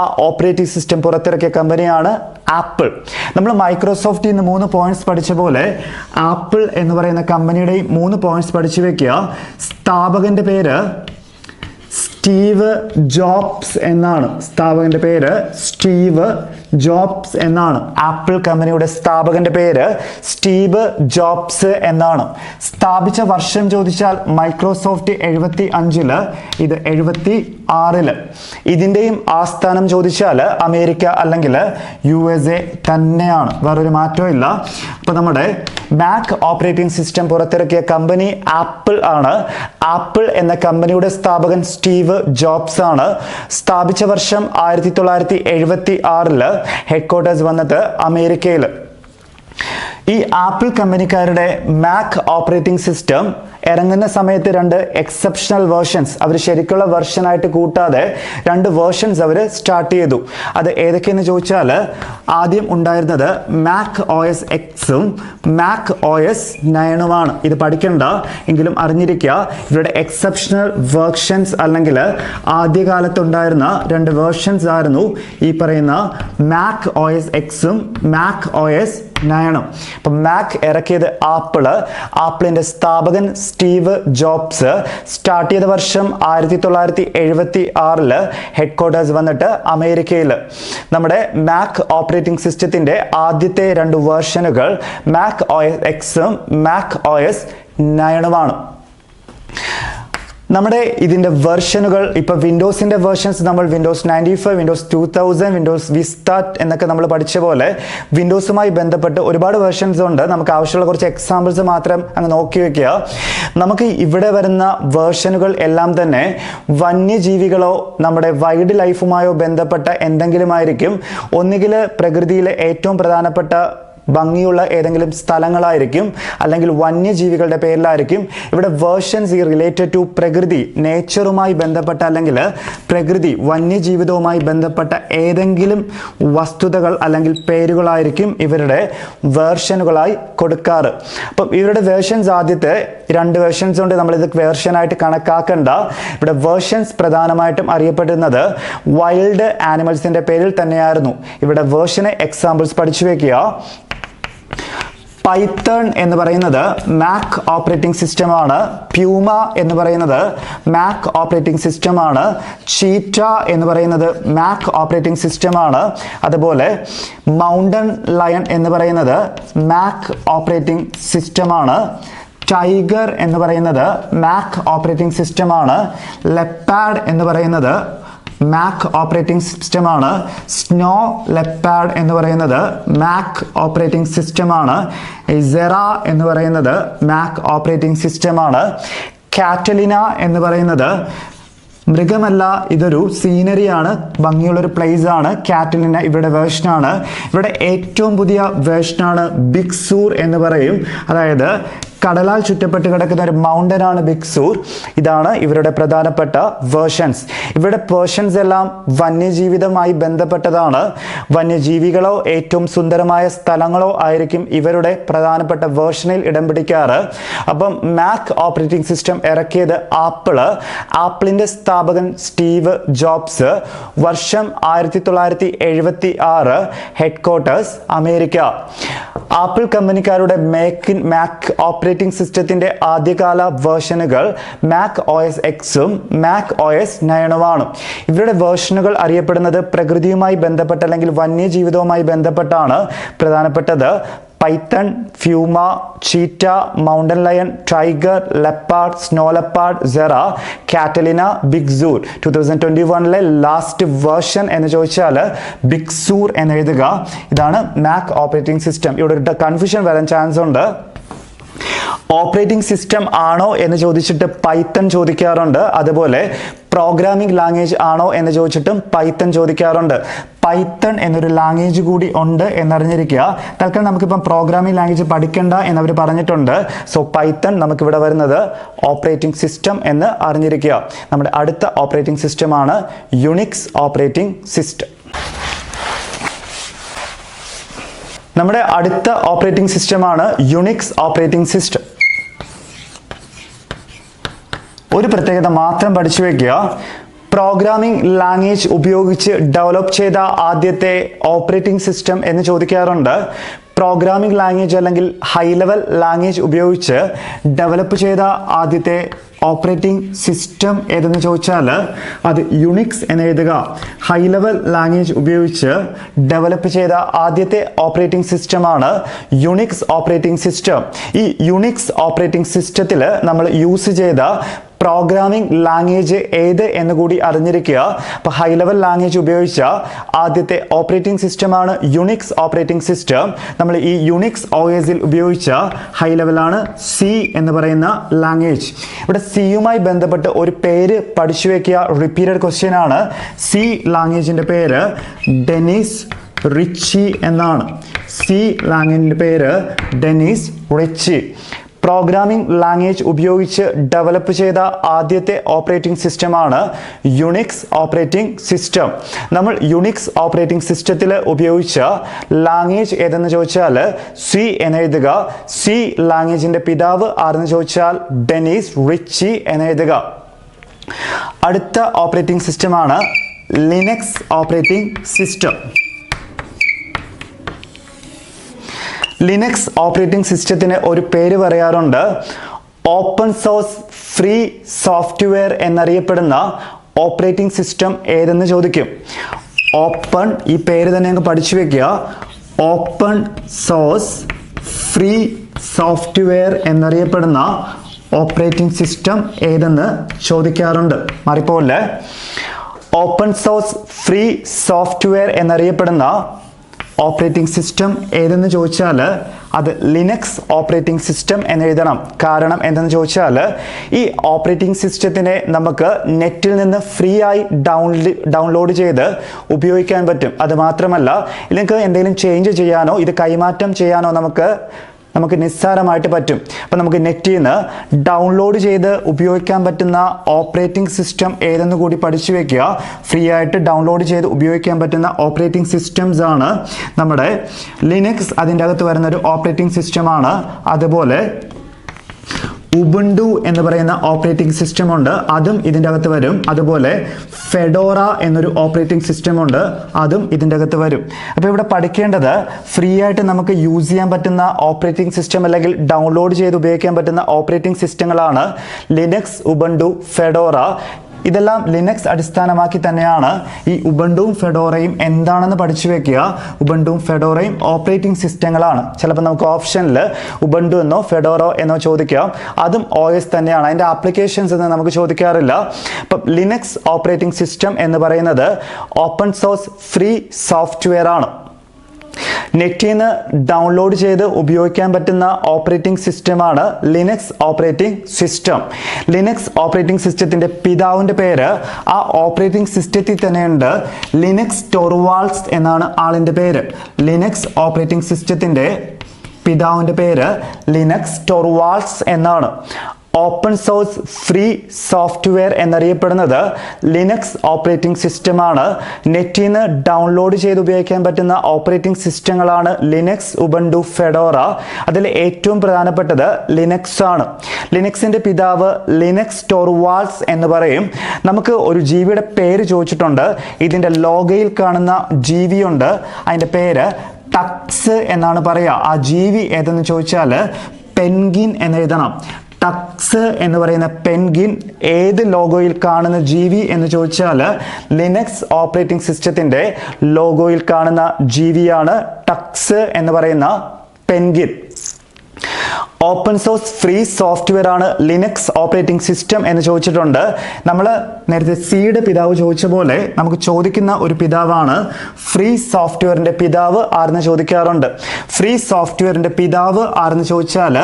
ആ ഓപ്പറേറ്റിംഗ് സിസ്റ്റം പുറത്തിറക്കിയ കമ്പനിയാണ് ആപ്പിൾ. നമ്മൾ മൈക്രോസോഫ്റ്റിൽ നിന്ന് 3 പോയിന്റ്സ് പഠിച്ച പോലെ ആപ്പിൾ എന്ന് പറയുന്ന കമ്പനിയുടെ 3 പോയിന്റ്സ് പഠിച്ചു വെക്കുക. സ്ഥാപകന്റെ പേര് സ്റ്റീവ് ജോബ്സ് എന്നാണ്. സ്ഥാപകന്റെ പേര് സ്റ്റീവ് ജോബ്സ് എന്നാണ്. ആപ്പിൾ കമ്പനിയുടെ സ്ഥാപകന്റെ പേര് സ്റ്റീവ് ജോബ്സ് എന്നാണ്. സ്ഥാപിച്ച വർഷം ചോദിച്ചാൽ മൈക്രോസോഫ്റ്റ് 75, ഇത് 76. ഇതിൻ്റെയും ആസ്ഥാനം ചോദിച്ചാൽ അമേരിക്ക അല്ലെങ്കിൽ USA തന്നെയാണ്, വേറൊരു മാറ്റവും ഇല്ല. അപ്പോൾ നമ്മുടെ മാക് ഓപ്പറേറ്റിംഗ് സിസ്റ്റം പുറത്തിറക്കിയ കമ്പനി ആപ്പിൾ ആണ്. ആപ്പിൾ എന്ന കമ്പനിയുടെ സ്ഥാപകൻ സ്റ്റീവ് ജോബ്സ് ആണ്. സ്ഥാപിച്ച വർഷം 1976. ഹെഡ്ക്വാർട്ടേഴ്സ് വന്നത് അമേരിക്കയിൽ. ഈ ആപ്പിൾ കമ്പനിക്കാരുടെ മാക് ഓപ്പറേറ്റിംഗ് സിസ്റ്റം ഇറങ്ങുന്ന സമയത്ത് 2 എക്സെപ്ഷണൽ വേർഷൻസ്, അവർ ശരിക്കുള്ള വെർഷനായിട്ട് കൂട്ടാതെ 2 വേർഷൻസ് അവർ സ്റ്റാർട്ട് ചെയ്തു. അത് ഏതൊക്കെയെന്ന് ചോദിച്ചാൽ ആദ്യം ഉണ്ടായിരുന്നത് മാക് OS Xഉം മാക് OS 9ഉമാണ്. ഇത് പഠിക്കണ്ട എങ്കിലും അറിഞ്ഞിരിക്കുക. ഇവരുടെ എക്സെപ്ഷണൽ വേർഷൻസ് അല്ലെങ്കിൽ ആദ്യകാലത്തുണ്ടായിരുന്ന 2 വേർഷൻസ് ആയിരുന്നു ഈ പറയുന്ന മാക് OS Xഉം മാക് OS 9ഉം. അപ്പം മാക് ഇറക്കിയത് ആപ്പിളിന്റെ സ്ഥാപകൻ സ്റ്റീവ് ജോബ്സ് സ്റ്റാർട്ട് ചെയ്ത വർഷം 1976 ഹെഡ് ക്വാർട്ടേഴ്സ് വന്നിട്ട് അമേരിക്കയിൽ. നമ്മുടെ മാക് ഓപ്പറേറ്റിംഗ് സിസ്റ്റത്തിന്റെ ആദ്യത്തെ 2 വേർഷനുകൾ മാക് OS Xും മാക് OS 9ഉമാണ്. നമ്മുടെ ഇതിന്റെ വെർഷനുകൾ ഇപ്പൊ വിൻഡോസിന്റെ വെർഷൻസ് നമ്മൾ വിൻഡോസ് 95, വിൻഡോസ് 2000, വിൻഡോസ് വിസ്റ്റ എന്നൊക്കെ നമ്മൾ പഠിച്ച പോലെ വിൻഡോസുമായി ബന്ധപ്പെട്ട് ഒരുപാട് വെർഷൻസ് ഉണ്ട്. നമുക്ക് ആവശ്യമുള്ള കുറച്ച് എക്സാമ്പിൾസ് മാത്രം അങ്ങ് നോക്കി വെക്കുക. നമുക്ക് ഇവിടെ വരുന്ന വെർഷനുകൾ എല്ലാം തന്നെ വന്യജീവികളോ നമ്മുടെ വൈൽഡ് ലൈഫുമായോ ബന്ധപ്പെട്ട എന്തെങ്കിലും ആയിരിക്കും. ഒന്നുകിൽ പ്രകൃതിയിലെ ഏറ്റവും പ്രധാനപ്പെട്ട ഭംഗിയുള്ള ഏതെങ്കിലും സ്ഥലങ്ങളായിരിക്കും, അല്ലെങ്കിൽ വന്യജീവികളുടെ പേരിലായിരിക്കും. ഇവിടെ വേർഷൻസ് റിലേറ്റഡ് ടു പ്രകൃതി, നേച്ചറുമായി ബന്ധപ്പെട്ട അല്ലെങ്കിൽ പ്രകൃതി വന്യജീവിതവുമായി ബന്ധപ്പെട്ട ഏതെങ്കിലും വസ്തുതകൾ അല്ലെങ്കിൽ പേരുകളായിരിക്കും ഇവരുടെ വേർഷനുകളായി കൊടുക്കാറ്. അപ്പം ഇവരുടെ വേർഷൻസ് ആദ്യത്തെ 2 വേർഷൻസ് കൊണ്ട് നമ്മളിത് വേർഷനായിട്ട് കണക്കാക്കണ്ട. ഇവിടെ വേർഷൻസ് പ്രധാനമായിട്ടും അറിയപ്പെടുന്നത് വൈൽഡ് ആനിമൽസിന്റെ പേരിൽ തന്നെയായിരുന്നു. ഇവിടെ വേർഷന് എക്സാമ്പിൾസ് പഠിച്ചു വെക്കുക. പൈത്തൺ എന്ന് പറയുന്നത് മാക് ഓപ്പറേറ്റിംഗ് സിസ്റ്റമാണ്. പ്യൂമ എന്ന് പറയുന്നത് മാക് ഓപ്പറേറ്റിംഗ് സിസ്റ്റമാണ്. ചീറ്റ എന്ന് പറയുന്നത് മാക് ഓപ്പറേറ്റിംഗ് സിസ്റ്റമാണ്. അതുപോലെ മൗണ്ടൻ ലയൺ എന്ന് പറയുന്നത് മാക് ഓപ്പറേറ്റിംഗ് സിസ്റ്റമാണ്. ടൈഗർ എന്ന് പറയുന്നത് മാക് ഓപ്പറേറ്റിംഗ് സിസ്റ്റമാണ്. ലെപ്പാഡ് എന്ന് പറയുന്നത് മാക് ഓപ്പറേറ്റിംഗ് സിസ്റ്റമാണ്. സ്നോ ലെപ്പാഡ് എന്ന് പറയുന്നത് മാക് ഓപ്പറേറ്റിംഗ് സിസ്റ്റമാണ്. സെറ എന്ന് പറയുന്നത് മാക് ഓപ്പറേറ്റിംഗ് സിസ്റ്റമാണ്. കാറ്റലിന എന്ന് പറയുന്നത് മൃഗമല്ല, ഇതൊരു സീനറിയാണ്, ഭംഗിയുള്ളൊരു പ്ലേസ് ആണ്. കാറ്റലിന ഇവിടെ വേർഷനാണ്. ഇവിടെ ഏറ്റവും പുതിയ വേർഷനാണ് ബിഗ് സൂർ എന്ന് പറയും. അതായത് കടലാൽ ചുറ്റപ്പെട്ട് കിടക്കുന്ന ഒരു മൗണ്ടൻ ആണ് ബിഗ് സൂർ. ഇതാണ് ഇവരുടെ പ്രധാനപ്പെട്ട വേർഷൻസ്. ഇവരുടെ വേർഷൻസ് എല്ലാം വന്യജീവിതമായി ബന്ധപ്പെട്ടതാണ്. വന്യജീവികളോ ഏറ്റവും സുന്ദരമായ സ്ഥലങ്ങളോ ആയിരിക്കും ഇവരുടെ പ്രധാനപ്പെട്ട വേർഷനിൽ ഇടം പിടിക്കാറ്. അപ്പം മാക് ഓപ്പറേറ്റിംഗ് സിസ്റ്റം ഇറക്കിയത് ആപ്പിളിന്റെ സ്ഥാപകൻ സ്റ്റീവ് ജോബ്സ്. വർഷം 1976, ഹെഡ് ക്വാർട്ടേഴ്സ് അമേരിക്ക. ആപ്പിൾ കമ്പനിക്കാരുടെ മാക് ഓപ്പറേറ്റിംഗ് സിസ്റ്റത്തിന്റെ ആദ്യകാല വേർഷനുകൾ മാക് OS Xും മാക് OS 9ഉമാണ്. ഇവരുടെ വേർഷനുകൾ അറിയപ്പെടുന്നത് പ്രകൃതിയുമായി ബന്ധപ്പെട്ട അല്ലെങ്കിൽ വന്യജീവിതവുമായി ബന്ധപ്പെട്ടാണ്. പ്രധാനപ്പെട്ടത് python, puma, cheetah, mountain lion, tiger, leopard, snow leopard, Sierra, Catalina, Big Sur. 2021 last version എന്ന് ചോദിച്ചാൽ ബിഗ് സൂർ എന്ന് എഴുതുക. ഇതാണ് മാക് ഓപ്പറേറ്റിംഗ് സിസ്റ്റം. ഇവിടെ ഒരു കൺഫ്യൂഷൻ വരാൻ ചാൻസ് ഉണ്ട്. ഓപ്പറേറ്റിംഗ് സിസ്റ്റം ആണോ എന്ന് ചോദിച്ചിട്ട് പൈത്തൺ ചോദിക്കാറുണ്ട്. അതുപോലെ പ്രോഗ്രാമിംഗ് ലാംഗ്വേജ് ആണോ എന്ന് ചോദിച്ചിട്ടും പൈത്തൺ ചോദിക്കാറുണ്ട്. പൈത്തൺ എന്നൊരു ലാംഗ്വേജ് കൂടി ഉണ്ട് എന്നറിഞ്ഞിരിക്കുക. തൽക്കാലം നമുക്കിപ്പം പ്രോഗ്രാമിംഗ് ലാംഗ്വേജ് പഠിക്കണ്ട എന്നവർ പറഞ്ഞിട്ടുണ്ട്. സോ പൈത്തൺ നമുക്കിവിടെ വരുന്നത് ഓപ്പറേറ്റിംഗ് സിസ്റ്റം എന്ന് അറിഞ്ഞിരിക്കുക. നമ്മുടെ അടുത്ത ഓപ്പറേറ്റിംഗ് സിസ്റ്റമാണ് യുണിക്സ് ഓപ്പറേറ്റിംഗ് സിസ്റ്റം. നമ്മുടെ അടുത്ത ഓപ്പറേറ്റിംഗ് സിസ്റ്റമാണ് യുണിക്സ് ഓപ്പറേറ്റിംഗ് സിസ്റ്റം. ഒരു പ്രത്യേകത മാത്രം പഠിച്ചു വെക്കുക. പ്രോഗ്രാമിംഗ് ലാംഗ്വേജ് ഉപയോഗിച്ച് ഡെവലപ്പ് ചെയ്ത ആദ്യത്തെ ഓപ്പറേറ്റിംഗ് സിസ്റ്റം എന്ന് ചോദിക്കാറുണ്ട്. പ്രോഗ്രാമിംഗ് ലാംഗ്വേജ് അല്ലെങ്കിൽ ഹൈ ലെവൽ ലാംഗ്വേജ് ഉപയോഗിച്ച് ഡെവലപ്പ് ചെയ്ത ആദ്യത്തെ ഓപ്പറേറ്റിംഗ് സിസ്റ്റം ഏതെന്ന് ചോദിച്ചാൽ അത് യുണിക്സ് എന്ന് എഴുതുക. ഹൈ ലെവൽ ലാംഗ്വേജ് ഉപയോഗിച്ച് ഡെവലപ്പ് ചെയ്ത ആദ്യത്തെ ഓപ്പറേറ്റിംഗ് സിസ്റ്റമാണ് യുണിക്സ് ഓപ്പറേറ്റിംഗ് സിസ്റ്റം. ഈ യുണിക്സ് ഓപ്പറേറ്റിംഗ് സിസ്റ്റത്തിൽ നമ്മൾ യൂസ് ചെയ്ത പ്രോഗ്രാമിംഗ് ലാംഗ്വേജ് ഏത് എന്ന് കൂടി അറിഞ്ഞിരിക്കുക. അപ്പോൾ ഹൈ ലെവൽ ലാംഗ്വേജ് ഉപയോഗിച്ച ആദ്യത്തെ ഓപ്പറേറ്റിംഗ് സിസ്റ്റമാണ് യുണിക്സ് ഓപ്പറേറ്റിംഗ് സിസ്റ്റം. നമ്മൾ ഈ യുണിക്സ് OSൽ ഉപയോഗിച്ച ഹൈ ലെവലാണ് സി എന്ന് പറയുന്ന ലാംഗ്വേജ്. ഇവിടെ സിയുമായി ബന്ധപ്പെട്ട് ഒരു പേര് പഠിച്ചു വെക്കുക. റിപ്പീറ്റഡ് ക്വസ്റ്റ്യൻ ആണ്. സി ലാംഗ്വേജിന്റെ പേര് ഡെനിസ് റിച്ചി എന്നാണ്. സി ലാംഗ്വേജിന്റെ പേര് ഡെനിസ് റിച്ചി. പ്രോഗ്രാമിംഗ് ലാംഗ്വേജ് ഉപയോഗിച്ച് ഡെവലപ്പ് ചെയ്ത ആദ്യത്തെ ഓപ്പറേറ്റിംഗ് സിസ്റ്റമാണ് യുണിക്സ് ഓപ്പറേറ്റിംഗ് സിസ്റ്റം. നമ്മൾ യുണിക്സ് ഓപ്പറേറ്റിംഗ് സിസ്റ്റത്തിൽ ഉപയോഗിച്ച ലാംഗ്വേജ് ഏതെന്ന് ചോദിച്ചാൽ സി എന്ന് എഴുതുക. സി ലാംഗ്വേജിന്റെ പിതാവ് ആരെന്ന് ചോദിച്ചാൽ ഡെനിസ് റിച്ചി എന്ന് എഴുതുക. അടുത്ത ഓപ്പറേറ്റിംഗ് സിസ്റ്റമാണ് Linux operating system. Linux operating സിസ്റ്റത്തിന് ഒരു പേര് പറയാറുണ്ട് ഓപ്പൺ സോഴ്സ് ഫ്രീ സോഫ്റ്റ്വെയർ എന്നറിയപ്പെടുന്ന ഓപ്പറേറ്റിംഗ് സിസ്റ്റം ഏതെന്ന് ചോദിക്കും. ഓപ്പൺ, ഈ പേര് തന്നെ അങ്ങ് പഠിച്ചു വെക്കുക. ഓപ്പൺ സോഴ്സ് ഫ്രീ സോഫ്റ്റ്വെയർ എന്നറിയപ്പെടുന്ന ഓപ്പറേറ്റിംഗ് സിസ്റ്റം ഏതെന്ന് ചോദിക്കാറുണ്ട്. മാറിപ്പോലെ. ഓപ്പൺ സോഴ്സ് ഫ്രീ സോഫ്റ്റ്വെയർ എന്നറിയപ്പെടുന്ന ഓപ്പറേറ്റിംഗ് സിസ്റ്റം ഏതെന്ന് ചോദിച്ചാൽ അത് ലിനക്സ് ഓപ്പറേറ്റിംഗ് സിസ്റ്റം എന്ന് എഴുതണം. കാരണം എന്തെന്ന് ചോദിച്ചാൽ ഈ ഓപ്പറേറ്റിംഗ് സിസ്റ്റത്തിനെ നമുക്ക് നെറ്റിൽ നിന്ന് ഫ്രീ ആയി ഡൗൺലോഡ് ചെയ്ത് ഉപയോഗിക്കാൻ പറ്റും. അത് മാത്രമല്ല, ഇതിലേക്ക് എന്തെങ്കിലും ചേഞ്ച് ചെയ്യാനോ ഇത് കൈമാറ്റം ചെയ്യാനോ നമുക്ക് നിസ്സാരമായിട്ട് പറ്റും. അപ്പം നമുക്ക് നെറ്റിൽ നിന്ന് ഡൗൺലോഡ് ചെയ്ത് ഉപയോഗിക്കാൻ പറ്റുന്ന ഓപ്പറേറ്റിംഗ് സിസ്റ്റം ഏതെന്ന് കൂടി പഠിച്ചു വെക്കുക. ഫ്രീ ആയിട്ട് ഡൗൺലോഡ് ചെയ്ത് ഉപയോഗിക്കാൻ പറ്റുന്ന ഓപ്പറേറ്റിംഗ് സിസ്റ്റംസ് ആണ് നമ്മുടെ ലിനക്സ്, അതിൻ്റെ അകത്ത് വരുന്ന ഒരു ഓപ്പറേറ്റിംഗ് സിസ്റ്റമാണ്. അതുപോലെ ഉബുണ്ടു എന്ന് പറയുന്ന ഓപ്പറേറ്റിംഗ് സിസ്റ്റം ഉണ്ട്, അതും ഇതിൻ്റെ അകത്ത് വരും. അതുപോലെ ഫെഡോറ എന്നൊരു ഓപ്പറേറ്റിംഗ് സിസ്റ്റം ഉണ്ട്, അതും ഇതിൻ്റെ അകത്ത് വരും. അപ്പോൾ ഇവിടെ പഠിക്കേണ്ടത് ഫ്രീ ആയിട്ട് നമുക്ക് യൂസ് ചെയ്യാൻ പറ്റുന്ന ഓപ്പറേറ്റിംഗ് സിസ്റ്റം അല്ലെങ്കിൽ ഡൗൺലോഡ് ചെയ്ത് ഉപയോഗിക്കാൻ പറ്റുന്ന ഓപ്പറേറ്റിംഗ് സിസ്റ്റങ്ങളാണ് ലിനക്സ്, ഉബുണ്ടു, ഫെഡോറ. ഇതെല്ലാം ലിനക്സ് അടിസ്ഥാനമാക്കി തന്നെയാണ്. ഈ ഉബുണ്ടുവും ഫെഡോറയും എന്താണെന്ന് പഠിച്ചു വെക്കുക. ഉബുണ്ടുവും ഫെഡോറയും ഓപ്പറേറ്റിംഗ് സിസ്റ്റങ്ങളാണ്. ചിലപ്പോൾ നമുക്ക് ഓപ്ഷനിൽ ഉബുണ്ടു എന്നോ ഫെഡോറോ എന്നോ ചോദിക്കാം. അതും OS തന്നെയാണ്. അതിൻ്റെ ആപ്ലിക്കേഷൻസ് എന്ന് നമുക്ക് ചോദിക്കാറില്ല. അപ്പം ലിനക്സ് ഓപ്പറേറ്റിംഗ് സിസ്റ്റം എന്ന് പറയുന്നത് ഓപ്പൺ സോഴ്സ് ഫ്രീ സോഫ്റ്റ്വെയർ ആണ്. നെറ്റിൽ നിന്ന് ഡൗൺലോഡ് ചെയ്ത് ഉപയോഗിക്കാൻ പറ്റുന്ന ഓപ്പറേറ്റിംഗ് സിസ്റ്റമാണ് Linux operating system. Linux operating സിസ്റ്റത്തിൻ്റെ പിതാവിൻ്റെ പേര് ആ ഓപ്പറേറ്റിംഗ് സിസ്റ്റത്തിൽ തന്നെയുണ്ട്. ലിനക്സ് ടോർവാൾഡ്സ് എന്നാണ് ആളിൻ്റെ പേര്. ലിനക്സ് ഓപ്പറേറ്റിംഗ് സിസ്റ്റത്തിൻ്റെ പിതാവിൻ്റെ പേര് ലിനക്സ് ടോർവാൾഡ്സ് എന്നാണ്. ഓപ്പൺ സോഴ്സ് ഫ്രീ സോഫ്റ്റ്വെയർ എന്നറിയപ്പെടുന്നത് ലിനക്സ് ഓപ്പറേറ്റിംഗ് സിസ്റ്റമാണ്. നെറ്റിൽ നിന്ന് ഡൗൺലോഡ് ചെയ്ത് ഉപയോഗിക്കാൻ പറ്റുന്ന ഓപ്പറേറ്റിംഗ് സിസ്റ്റങ്ങളാണ് ലിനക്സ്, ഉബുണ്ടു, ഫെഡോറ. അതിൽ ഏറ്റവും പ്രധാനപ്പെട്ടത് ലിനക്സ് ആണ്. ലിനക്സിൻ്റെ പിതാവ് ലിനക്സ് ടോർവാൾഡ്സ് എന്ന് പറയും. നമുക്ക് ഒരു ജീവിയുടെ പേര് ചോദിച്ചിട്ടുണ്ട്. ഇതിൻ്റെ ലോഗോയിൽ കാണുന്ന ജീവിയുണ്ട്, അതിൻ്റെ പേര് ടക്സ് എന്നാണ് പറയുക. ആ ജീവി ഏതെന്ന് ചോദിച്ചാൽ പെൻഗിൻ എന്ന് എഴുതണം. ടക്സ് എന്ന് പറയുന്ന പെൻഗിൻ ഏത് ലോഗോയിൽ കാണുന്ന ജീവി എന്ന് ചോദിച്ചാൽ ലിനക്സ് ഓപ്പറേറ്റിംഗ് സിസ്റ്റത്തിൻ്റെ ലോഗോയിൽ കാണുന്ന ജീവിയാണ് ടക്സ് എന്ന് പറയുന്ന penguin. Open source free software ആണ് ലിനക്സ് ഓപ്പറേറ്റിംഗ് സിസ്റ്റം എന്ന് ചോദിച്ചിട്ടുണ്ട്. നമ്മൾ നേരത്തെ സിയുടെ പിതാവ് ചോദിച്ച പോലെ നമുക്ക് ചോദിക്കുന്ന ഒരു പിതാവാണ് ഫ്രീ സോഫ്റ്റ്വെയറിൻ്റെ പിതാവ് ആരെന്ന് ചോദിക്കാറുണ്ട്. ഫ്രീ സോഫ്റ്റ്വെയറിൻ്റെ പിതാവ് ആരെന്ന് ചോദിച്ചാൽ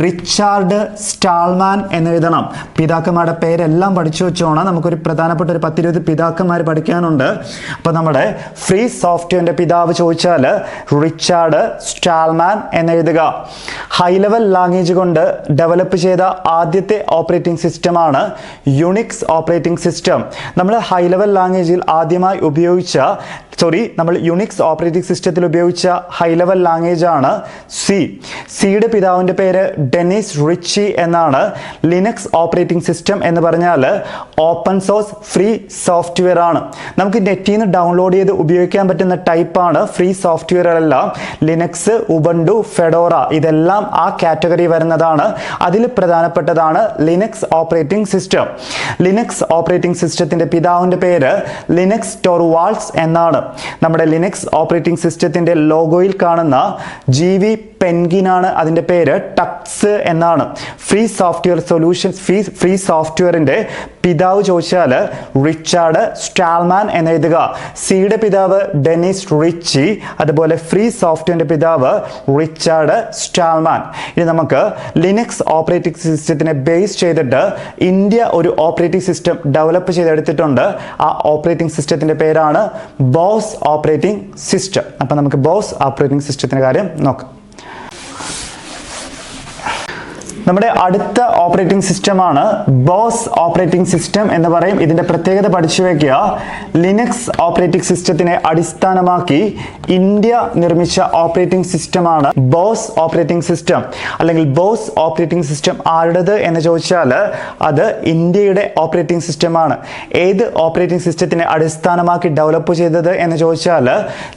റിച്ചാർഡ് സ്റ്റാൾമാൻ എന്ന് എഴുതണം. പിതാക്കന്മാരുടെ പേരെല്ലാം പഠിച്ചു വെച്ചോണം. നമുക്കൊരു പ്രധാനപ്പെട്ട ഒരു 10-20 പിതാക്കന്മാർ പഠിക്കാനുണ്ട്. അപ്പോൾ നമ്മുടെ ഫ്രീ സോഫ്റ്റ്വെയറിൻ്റെ പിതാവ് ചോദിച്ചാൽ റിച്ചാർഡ് സ്റ്റാൾമാൻ എന്ന് എഴുതുക. ഹൈ ലെവൽ ലാംഗ്വേജ് കൊണ്ട് ഡെവലപ്പ് ചെയ്ത ആദ്യത്തെ ഓപ്പറേറ്റിംഗ് സിസ്റ്റമാണ് യുണിക്സ് ഓപ്പറേറ്റിംഗ് സിസ്റ്റം. നമ്മൾ ഹൈ ലെവൽ ലാംഗ്വേജിൽ ആദ്യമായി നമ്മൾ യുണിക്സ് ഓപ്പറേറ്റിംഗ് സിസ്റ്റത്തിൽ ഉപയോഗിച്ച ഹൈ ലെവൽ ലാംഗ്വേജ് ആണ് സി. സിയുടെ പിതാവിൻ്റെ പേര് ഡെനിസ് റിച്ചി എന്നാണ്. ലിനക്സ് ഓപ്പറേറ്റിംഗ് സിസ്റ്റം എന്ന് പറഞ്ഞാൽ ഓപ്പൺ സോഴ്സ് ഫ്രീ സോഫ്റ്റ്വെയർ ആണ്. നമുക്ക് നെറ്റിൽ നിന്ന് ഡൗൺലോഡ് ചെയ്ത് ഉപയോഗിക്കാൻ പറ്റുന്ന ടൈപ്പാണ് ഫ്രീ സോഫ്റ്റ്വെയറുകളെല്ലാം. ലിനക്സ്, ഉബുണ്ടു, ഫെഡോറ ഇതെല്ലാം ആ കാറ്റഗറി വരുന്നതാണ്. അതിൽ പ്രധാനപ്പെട്ടതാണ് Linux operating system. Linux operating സിസ്റ്റത്തിൻ്റെ പിതാവിൻ്റെ പേര് ലിനക്സ് ടോർവാൾഡ്സ് എന്നാണ്. നമ്മുടെ ലിനക്സ് ഓപ്പറേറ്റിംഗ് സിസ്റ്റത്തിൻ്റെ ലോഗോയിൽ കാണുന്ന ജീവി പെൻഗിനാണ് അതിൻ്റെ പേര്. ടക്സ് എന്നാണ്. ഫ്രീ സോഫ്റ്റ്വെയർ സൊല്യൂഷൻസ് ഫ്രീ സോഫ്റ്റ്വെയറിൻ്റെ പിതാവ് ചോദിച്ചാൽ റിച്ചാർഡ് സ്റ്റാൾമാൻ എന്ന് എഴുതുക. സിയുടെ പിതാവ് ഡെനിസ് റിച്ചി, അതുപോലെ ഫ്രീ സോഫ്റ്റ്വെയറിൻ്റെ പിതാവ് റിച്ചാർഡ് സ്റ്റാൾമാൻ. ഇനി നമുക്ക് ലിനക്സ് ഓപ്പറേറ്റിംഗ് സിസ്റ്റത്തിനെ ബേസ് ചെയ്തിട്ട് ഇന്ത്യ ഒരു ഓപ്പറേറ്റിംഗ് സിസ്റ്റം ഡെവലപ്പ് ചെയ്തെടുത്തിട്ടുണ്ട്. ആ ഓപ്പറേറ്റിംഗ് സിസ്റ്റത്തിൻ്റെ പേരാണ് ബോസ് ഓപ്പറേറ്റിംഗ് സിസ്റ്റം. അപ്പം നമുക്ക് ബോസ് ഓപ്പറേറ്റിംഗ് സിസ്റ്റത്തിൻ്റെ കാര്യം നോക്കാം. നമ്മുടെ അടുത്ത ഓപ്പറേറ്റിംഗ് സിസ്റ്റമാണ് ബോസ് ഓപ്പറേറ്റിംഗ് സിസ്റ്റം എന്ന് പറയും. ഇതിന്റെ പ്രത്യേകത പഠിച്ചു വെക്കുക. ലിനക്സ് ഓപ്പറേറ്റിംഗ് സിസ്റ്റത്തിനെ അടിസ്ഥാനമാക്കി ഇന്ത്യ നിർമ്മിച്ച ഓപ്പറേറ്റിംഗ് സിസ്റ്റമാണ് ബോസ് ഓപ്പറേറ്റിംഗ് സിസ്റ്റം. അല്ലെങ്കിൽ ബോസ് ഓപ്പറേറ്റിംഗ് സിസ്റ്റം ആരുടേത് എന്ന് ചോദിച്ചാൽ അത് ഇന്ത്യയുടെ ഓപ്പറേറ്റിംഗ് സിസ്റ്റമാണ്. ഏത് ഓപ്പറേറ്റിംഗ് സിസ്റ്റത്തിനെ അടിസ്ഥാനമാക്കി ഡെവലപ്പ് ചെയ്തത് എന്ന് ചോദിച്ചാൽ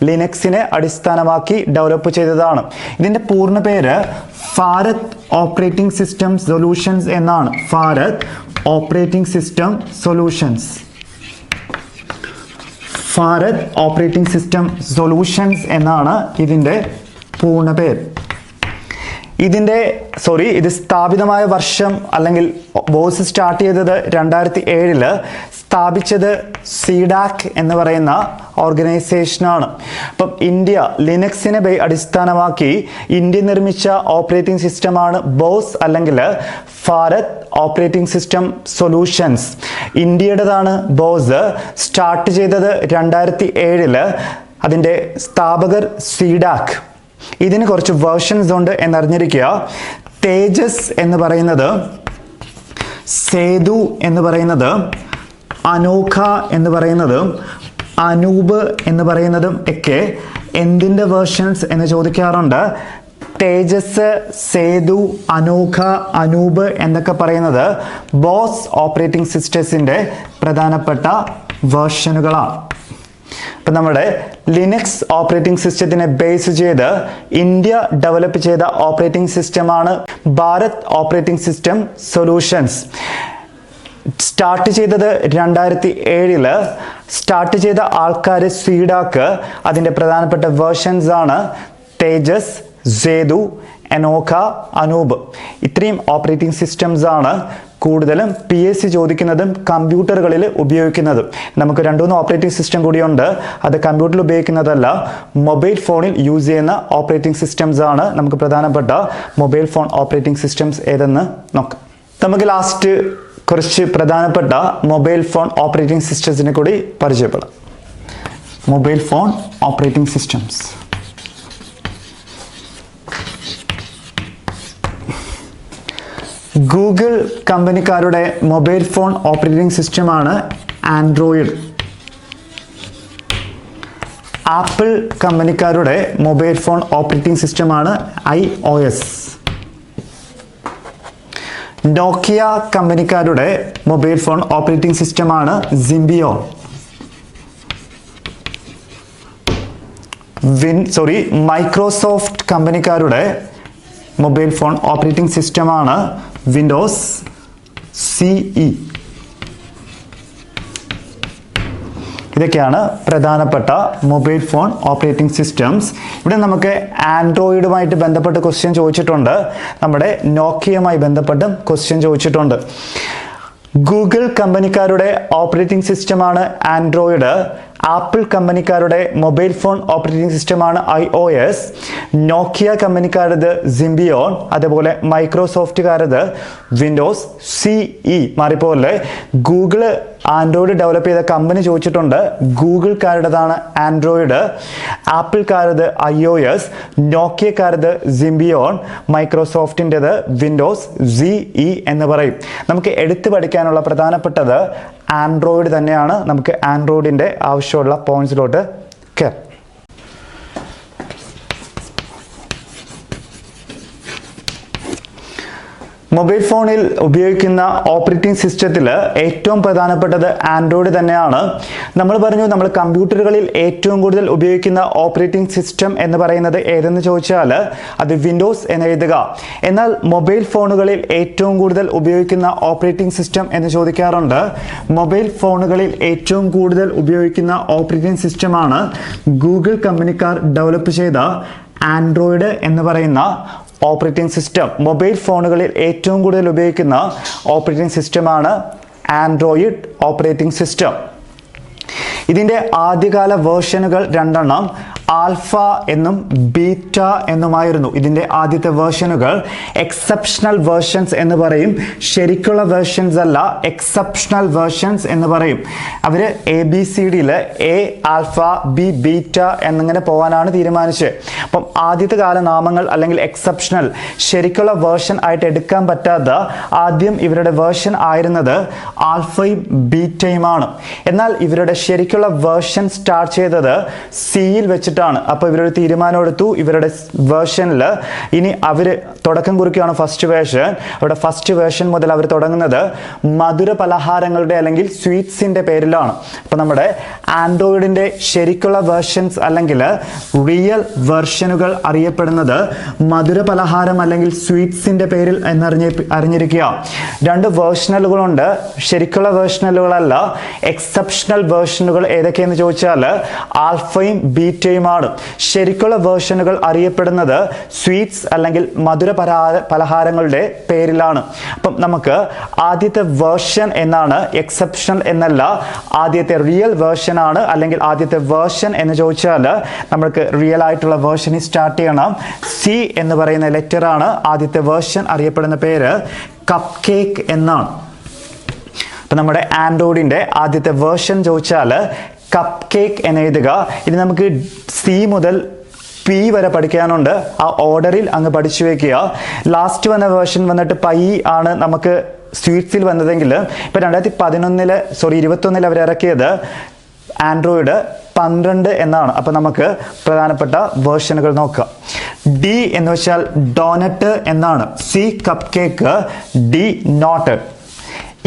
ലിനക്സിനെ അടിസ്ഥാനമാക്കി ഡെവലപ്പ് ചെയ്തതാണ്. ഇതിന്റെ പൂർണ്ണ പേര് ഭാരത് ഓപ്പറേറ്റിംഗ് സിസ്റ്റം സൊല്യൂഷൻസ് എന്നാണ്. Bharat operating system solutions. Bharat operating system solutions എന്നാണ് ഇതിൻ്റെ പൂർണ്ണ പേര്. ഇത് സ്ഥാപിതമായ വർഷം അല്ലെങ്കിൽ ബോസ് സ്റ്റാർട്ട് ചെയ്തത് 2007. സ്ഥാപിച്ചത് സീഡാക് എന്ന് പറയുന്ന ഓർഗനൈസേഷനാണ്. അപ്പം ഇന്ത്യ ലിനക്സിനെ അടിസ്ഥാനമാക്കി ഇന്ത്യ നിർമ്മിച്ച ഓപ്പറേറ്റിംഗ് സിസ്റ്റമാണ് ബോസ് അല്ലെങ്കിൽ ഭാരത് ഓപ്പറേറ്റിംഗ് സിസ്റ്റം സൊല്യൂഷൻസ്. ഇന്ത്യയുടേതാണ് ബോസ്. സ്റ്റാർട്ട് ചെയ്തത് 2007. അതിൻ്റെ സ്ഥാപകർ സീഡാക്. ഇതിന് കുറച്ച് വേർഷൻസ് ഉണ്ട് എന്നറിഞ്ഞിരിക്കുക. തേജസ് എന്ന് പറയുന്നത്, സേതു എന്ന് പറയുന്നത്, അനോഖ എന്ന് പറയുന്നത്, അനൂപ് എന്ന് പറയുന്നതും ഒക്കെ എന്തിൻ്റെ വേർഷൻസ് എന്ന് ചോദിക്കാറുണ്ട്. തേജസ്, സേതു, അനോഖ, അനൂപ് എന്നൊക്കെ പറയുന്നത് ബോസ് ഓപ്പറേറ്റിംഗ് സിസ്റ്റത്തിൻ്റെ പ്രധാനപ്പെട്ട വേർഷനുകളാണ്. അപ്പം നമ്മുടെ ലിനക്സ് ഓപ്പറേറ്റിംഗ് സിസ്റ്റത്തിനെ ബേസ് ചെയ്ത് ഇന്ത്യ ഡെവലപ്പ് ചെയ്ത ഓപ്പറേറ്റിംഗ് സിസ്റ്റമാണ് Bharat operating system solutions. Start ചെയ്തത് 2007. സ്റ്റാർട്ട് ചെയ്ത ആൾക്കാർ സീഡാക്ക്. അതിൻ്റെ പ്രധാനപ്പെട്ട വേർഷൻസ് ആണ് തേജസ്, സേതു, അനോഖ, അനൂപ്. ഇത്രയും ഓപ്പറേറ്റിംഗ് സിസ്റ്റംസ് ആണ് കൂടുതലും PSC ചോദിക്കുന്നതും കമ്പ്യൂട്ടറുകളിൽ ഉപയോഗിക്കുന്നതും. നമുക്ക് 2-3 ഓപ്പറേറ്റിംഗ് സിസ്റ്റം കൂടിയുണ്ട്. അത് കമ്പ്യൂട്ടറിൽ ഉപയോഗിക്കുന്നതല്ല, മൊബൈൽ ഫോണിൽ യൂസ് ചെയ്യുന്ന ഓപ്പറേറ്റിംഗ് സിസ്റ്റംസ് ആണ്. നമുക്ക് പ്രധാനപ്പെട്ട മൊബൈൽ ഫോൺ ഓപ്പറേറ്റിംഗ് സിസ്റ്റംസ് ഏതെന്ന് നോക്കാം. നമുക്ക് ലാസ്റ്റ് കുറച്ച് പ്രധാനപ്പെട്ട മൊബൈൽ ഫോൺ ഓപ്പറേറ്റിംഗ് സിസ്റ്റംസിനെ കൂടി പരിചയപ്പെടാം. Mobile phone operating systems. Google കമ്പനിക്കാരുടെ മൊബൈൽ ഫോൺ ഓപ്പറേറ്റിംഗ് സിസ്റ്റമാണ് ആൻഡ്രോയിഡ്. ആപ്പിൾ കമ്പനിക്കാരുടെ മൊബൈൽ ഫോൺ ഓപ്പറേറ്റിംഗ് സിസ്റ്റമാണ് iOS. നോക്കിയ കമ്പനിക്കാരുടെ മൊബൈൽ ഫോൺ ഓപ്പറേറ്റിംഗ് സിസ്റ്റമാണ് സിംബിയോൺ. മൈക്രോസോഫ്റ്റ് കമ്പനിക്കാരുടെ മൊബൈൽ ഫോൺ ഓപ്പറേറ്റിംഗ് സിസ്റ്റമാണ് വിൻഡോസ് CE. ഇതൊക്കെയാണ് പ്രധാനപ്പെട്ട മൊബൈൽ ഫോൺ ഓപ്പറേറ്റിംഗ് സിസ്റ്റംസ്. ഇവിടെ നമുക്ക് ആൻഡ്രോയിഡുമായിട്ട് ബന്ധപ്പെട്ട് ക്വസ്റ്റ്യൻ ചോദിച്ചിട്ടുണ്ട്. നമ്മുടെ നോക്കിയയുമായി ബന്ധപ്പെട്ടും ക്വസ്റ്റ്യൻ ചോദിച്ചിട്ടുണ്ട്. ഗൂഗിൾ കമ്പനിക്കാരുടെ ഓപ്പറേറ്റിംഗ് സിസ്റ്റമാണ് ആൻഡ്രോയിഡ്. ആപ്പിൾ കമ്പനിക്കാരുടെ മൊബൈൽ ഫോൺ ഓപ്പറേറ്റിംഗ് സിസ്റ്റമാണ് iOS. നോക്കിയ കമ്പനിക്കാരത് സിംബിയോൺ. അതേപോലെ മൈക്രോസോഫ്റ്റുകാരത് വിൻഡോസ് CE. മാറിപ്പോലെ ഗൂഗിള് ആൻഡ്രോയിഡ് ഡെവലപ്പ് ചെയ്ത കമ്പനി ചോദിച്ചിട്ടുണ്ട്. ഗൂഗിൾക്കാരുടേതാണ് ആൻഡ്രോയിഡ്, ആപ്പിൾക്കാരത് iOS, നോക്കിയക്കാരത് സിംബിയോൺ, മൈക്രോസോഫ്റ്റിൻ്റെത് വിൻഡോസ് CE എന്ന് പറയും. നമുക്ക് എടുത്തു പഠിക്കാനുള്ള പ്രധാനപ്പെട്ടത് ആൻഡ്രോയിഡ് തന്നെയാണ്. നമുക്ക് ആൻഡ്രോയിഡിൻ്റെ ആവശ്യമുള്ള പോയിന്റ്സിലോട്ട് കയറാം. മൊബൈൽ ഫോണിൽ ഉപയോഗിക്കുന്ന ഓപ്പറേറ്റിംഗ് സിസ്റ്റത്തിൽ ഏറ്റവും പ്രധാനപ്പെട്ടത് ആൻഡ്രോയിഡ് തന്നെയാണ്. നമ്മൾ പറഞ്ഞു നമ്മൾ കമ്പ്യൂട്ടറുകളിൽ ഏറ്റവും കൂടുതൽ ഉപയോഗിക്കുന്ന ഓപ്പറേറ്റിംഗ് സിസ്റ്റം എന്ന് പറയുന്നത് ഏതെന്ന് ചോദിച്ചാൽ അത് വിൻഡോസ് എന്ന് എഴുതുക. എന്നാൽ മൊബൈൽ ഫോണുകളിൽ ഏറ്റവും കൂടുതൽ ഉപയോഗിക്കുന്ന ഓപ്പറേറ്റിംഗ് സിസ്റ്റം എന്ന് ചോദിക്കാറുണ്ട്. മൊബൈൽ ഫോണുകളിൽ ഏറ്റവും കൂടുതൽ ഉപയോഗിക്കുന്ന ഓപ്പറേറ്റിംഗ് സിസ്റ്റമാണ് ഗൂഗിൾ കമ്പനിക്കാർ ഡെവലപ്പ് ചെയ്ത ആൻഡ്രോയിഡ് എന്ന് പറയുന്ന ഓപ്പറേറ്റിംഗ് സിസ്റ്റം. മൊബൈൽ ഫോണുകളിൽ ഏറ്റവും കൂടുതൽ ഉപയോഗിക്കുന്ന ഓപ്പറേറ്റിംഗ് സിസ്റ്റമാണ് ആൻഡ്രോയിഡ് ഓപ്പറേറ്റിംഗ് സിസ്റ്റം. ഇതിൻ്റെ ആദ്യകാല വേർഷനുകൾ 2 ആൽഫ എന്നും ബീറ്റ എന്നുമായിരുന്നു. ഇതിൻ്റെ ആദ്യത്തെ വേർഷനുകൾ എക്സെപ്ഷണൽ വേർഷൻസ് എന്ന് പറയും. ശരിക്കുള്ള വേർഷൻസ് അല്ല, എക്സെപ്ഷണൽ വേർഷൻസ് എന്ന് പറയും. അവർ ABCDയിൽ A, ആൽഫ, B, ബീറ്റ എന്നിങ്ങനെ പോകാനാണ് തീരുമാനിച്ചത്. അപ്പം ആദ്യത്തെ കാല നാമങ്ങൾ അല്ലെങ്കിൽ എക്സെപ്ഷണൽ ശരിക്കുള്ള വേർഷൻ ആയിട്ട് എടുക്കാൻ പറ്റാത്ത ആദ്യം ഇവരുടെ വേർഷൻ ആയിരുന്നത് ആൽഫയും ബീറ്റയുമാണ്. എന്നാൽ ഇവരുടെ ശരിക്കുള്ള വേർഷൻ സ്റ്റാർട്ട് ചെയ്തത് Cയിൽ വെച്ചിട്ടാണ്. ആണ്. അപ്പോൾ ഇവരൊരു തീരുമാനം എടുത്തു, ഇവരുടെ വേർഷനിൽ ഇനി അവർ തുടക്കം കുറിക്കുകയാണ് ഫസ്റ്റ് വേർഷൻ. അവിടെ ഫസ്റ്റ് വേർഷൻ മുതൽ അവർ തുടങ്ങുന്നത് മധുര പലഹാരങ്ങളുടെ അല്ലെങ്കിൽ സ്വീറ്റ്സിൻ്റെ പേരിലാണ്. അപ്പോൾ നമ്മുടെ ആൻഡ്രോയിഡിൻ്റെ ശരിക്കുള്ള വേർഷൻസ് അല്ലെങ്കിൽ റിയൽ വേർഷനുകൾ അറിയപ്പെടുന്നത് മധുര പലഹാരം അല്ലെങ്കിൽ സ്വീറ്റ്സിൻ്റെ പേരിൽ അറിഞ്ഞിരിക്കുക. രണ്ട് വേർഷനുകളുണ്ട്, ശരിക്കുള്ള വേർഷനുകളല്ല, എക്സെപ്ഷണൽ വേർഷനുകൾ. ഏതൊക്കെയെന്ന് ചോദിച്ചാൽ ആൽഫയും ബീറ്റയുമാണ്. ശരിക്കുള്ള വേർഷനുകൾ അറിയപ്പെടുന്നത് സ്വീറ്റ്സ് അല്ലെങ്കിൽ മധുര പലഹാരങ്ങളുടെ പേരിലാണ്. അപ്പം നമുക്ക് ആദ്യത്തെ വേർഷൻ എന്നാണ്, എക്സെപ്ഷണൽ എന്നല്ല. ആദ്യത്തെ റിയൽ വേർഷൻ ആണ്, അല്ലെങ്കിൽ ആദ്യത്തെ വേർഷൻ എന്ന് ചോദിച്ചാൽ നമുക്ക് റിയൽ ആയിട്ടുള്ള വേർഷനിൽ സ്റ്റാർട്ട് ചെയ്യണം. സി എന്ന് പറയുന്ന ലെറ്റർ ആണ്. ആദ്യത്തെ വേർഷൻ അറിയപ്പെടുന്ന പേര് കപ്പ് കേക്ക് എന്നാണ്. അപ്പം നമ്മുടെ ആൻഡ്രോയിഡിൻ്റെ ആദ്യത്തെ വേർഷൻ ചോദിച്ചാൽ കപ്പ് കേക്ക് എന്ന് എഴുതുക. ഇനി നമുക്ക് സി മുതൽ പി വരെ പഠിക്കാനുണ്ട്. ആ ഓർഡറിൽ അങ്ങ് പഠിച്ചു വയ്ക്കുക. ലാസ്റ്റ് വന്ന വേർഷൻ വന്നിട്ട് പൈ ആണ് നമുക്ക് സ്വീറ്റ്സിൽ വന്നതെങ്കിൽ ഇപ്പം 2021 അവർ ഇറക്കിയത് ആൻഡ്രോയിഡ് 12 എന്നാണ്. അപ്പോൾ നമുക്ക് പ്രധാനപ്പെട്ട വേർഷനുകൾ നോക്കാം. ഡി എന്ന് വെച്ചാൽ ഡോനട്ട് എന്നാണ്. C cupcake, donut.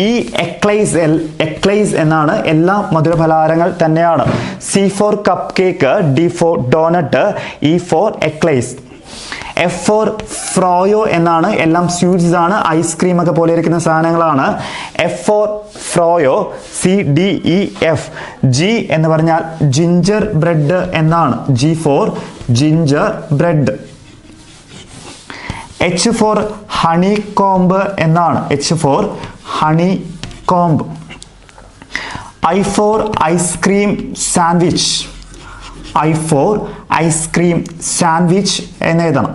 ഈ എക്ലൈസ് എന്നാണ്. എല്ലാ മധുരപലഹാരങ്ങൾ തന്നെയാണ്. C for cupcake, D for donut, E for eclair. F for froyo എന്നാണ്. എല്ലാം സ്വീറ്റ്സ് ആണ്, ഐസ്ക്രീം ഒക്കെ പോലെ ഇരിക്കുന്ന സാധനങ്ങളാണ്. F for froyo, C D E F. G എന്ന് പറഞ്ഞാൽ ജിഞ്ചർ ബ്രെഡ് എന്നാണ്. G for gingerbread. H for honeycomb എന്നാണ്. H for honeycomb. I for ice cream sandwich. I for ice cream sandwich എന്നെഴുതണം.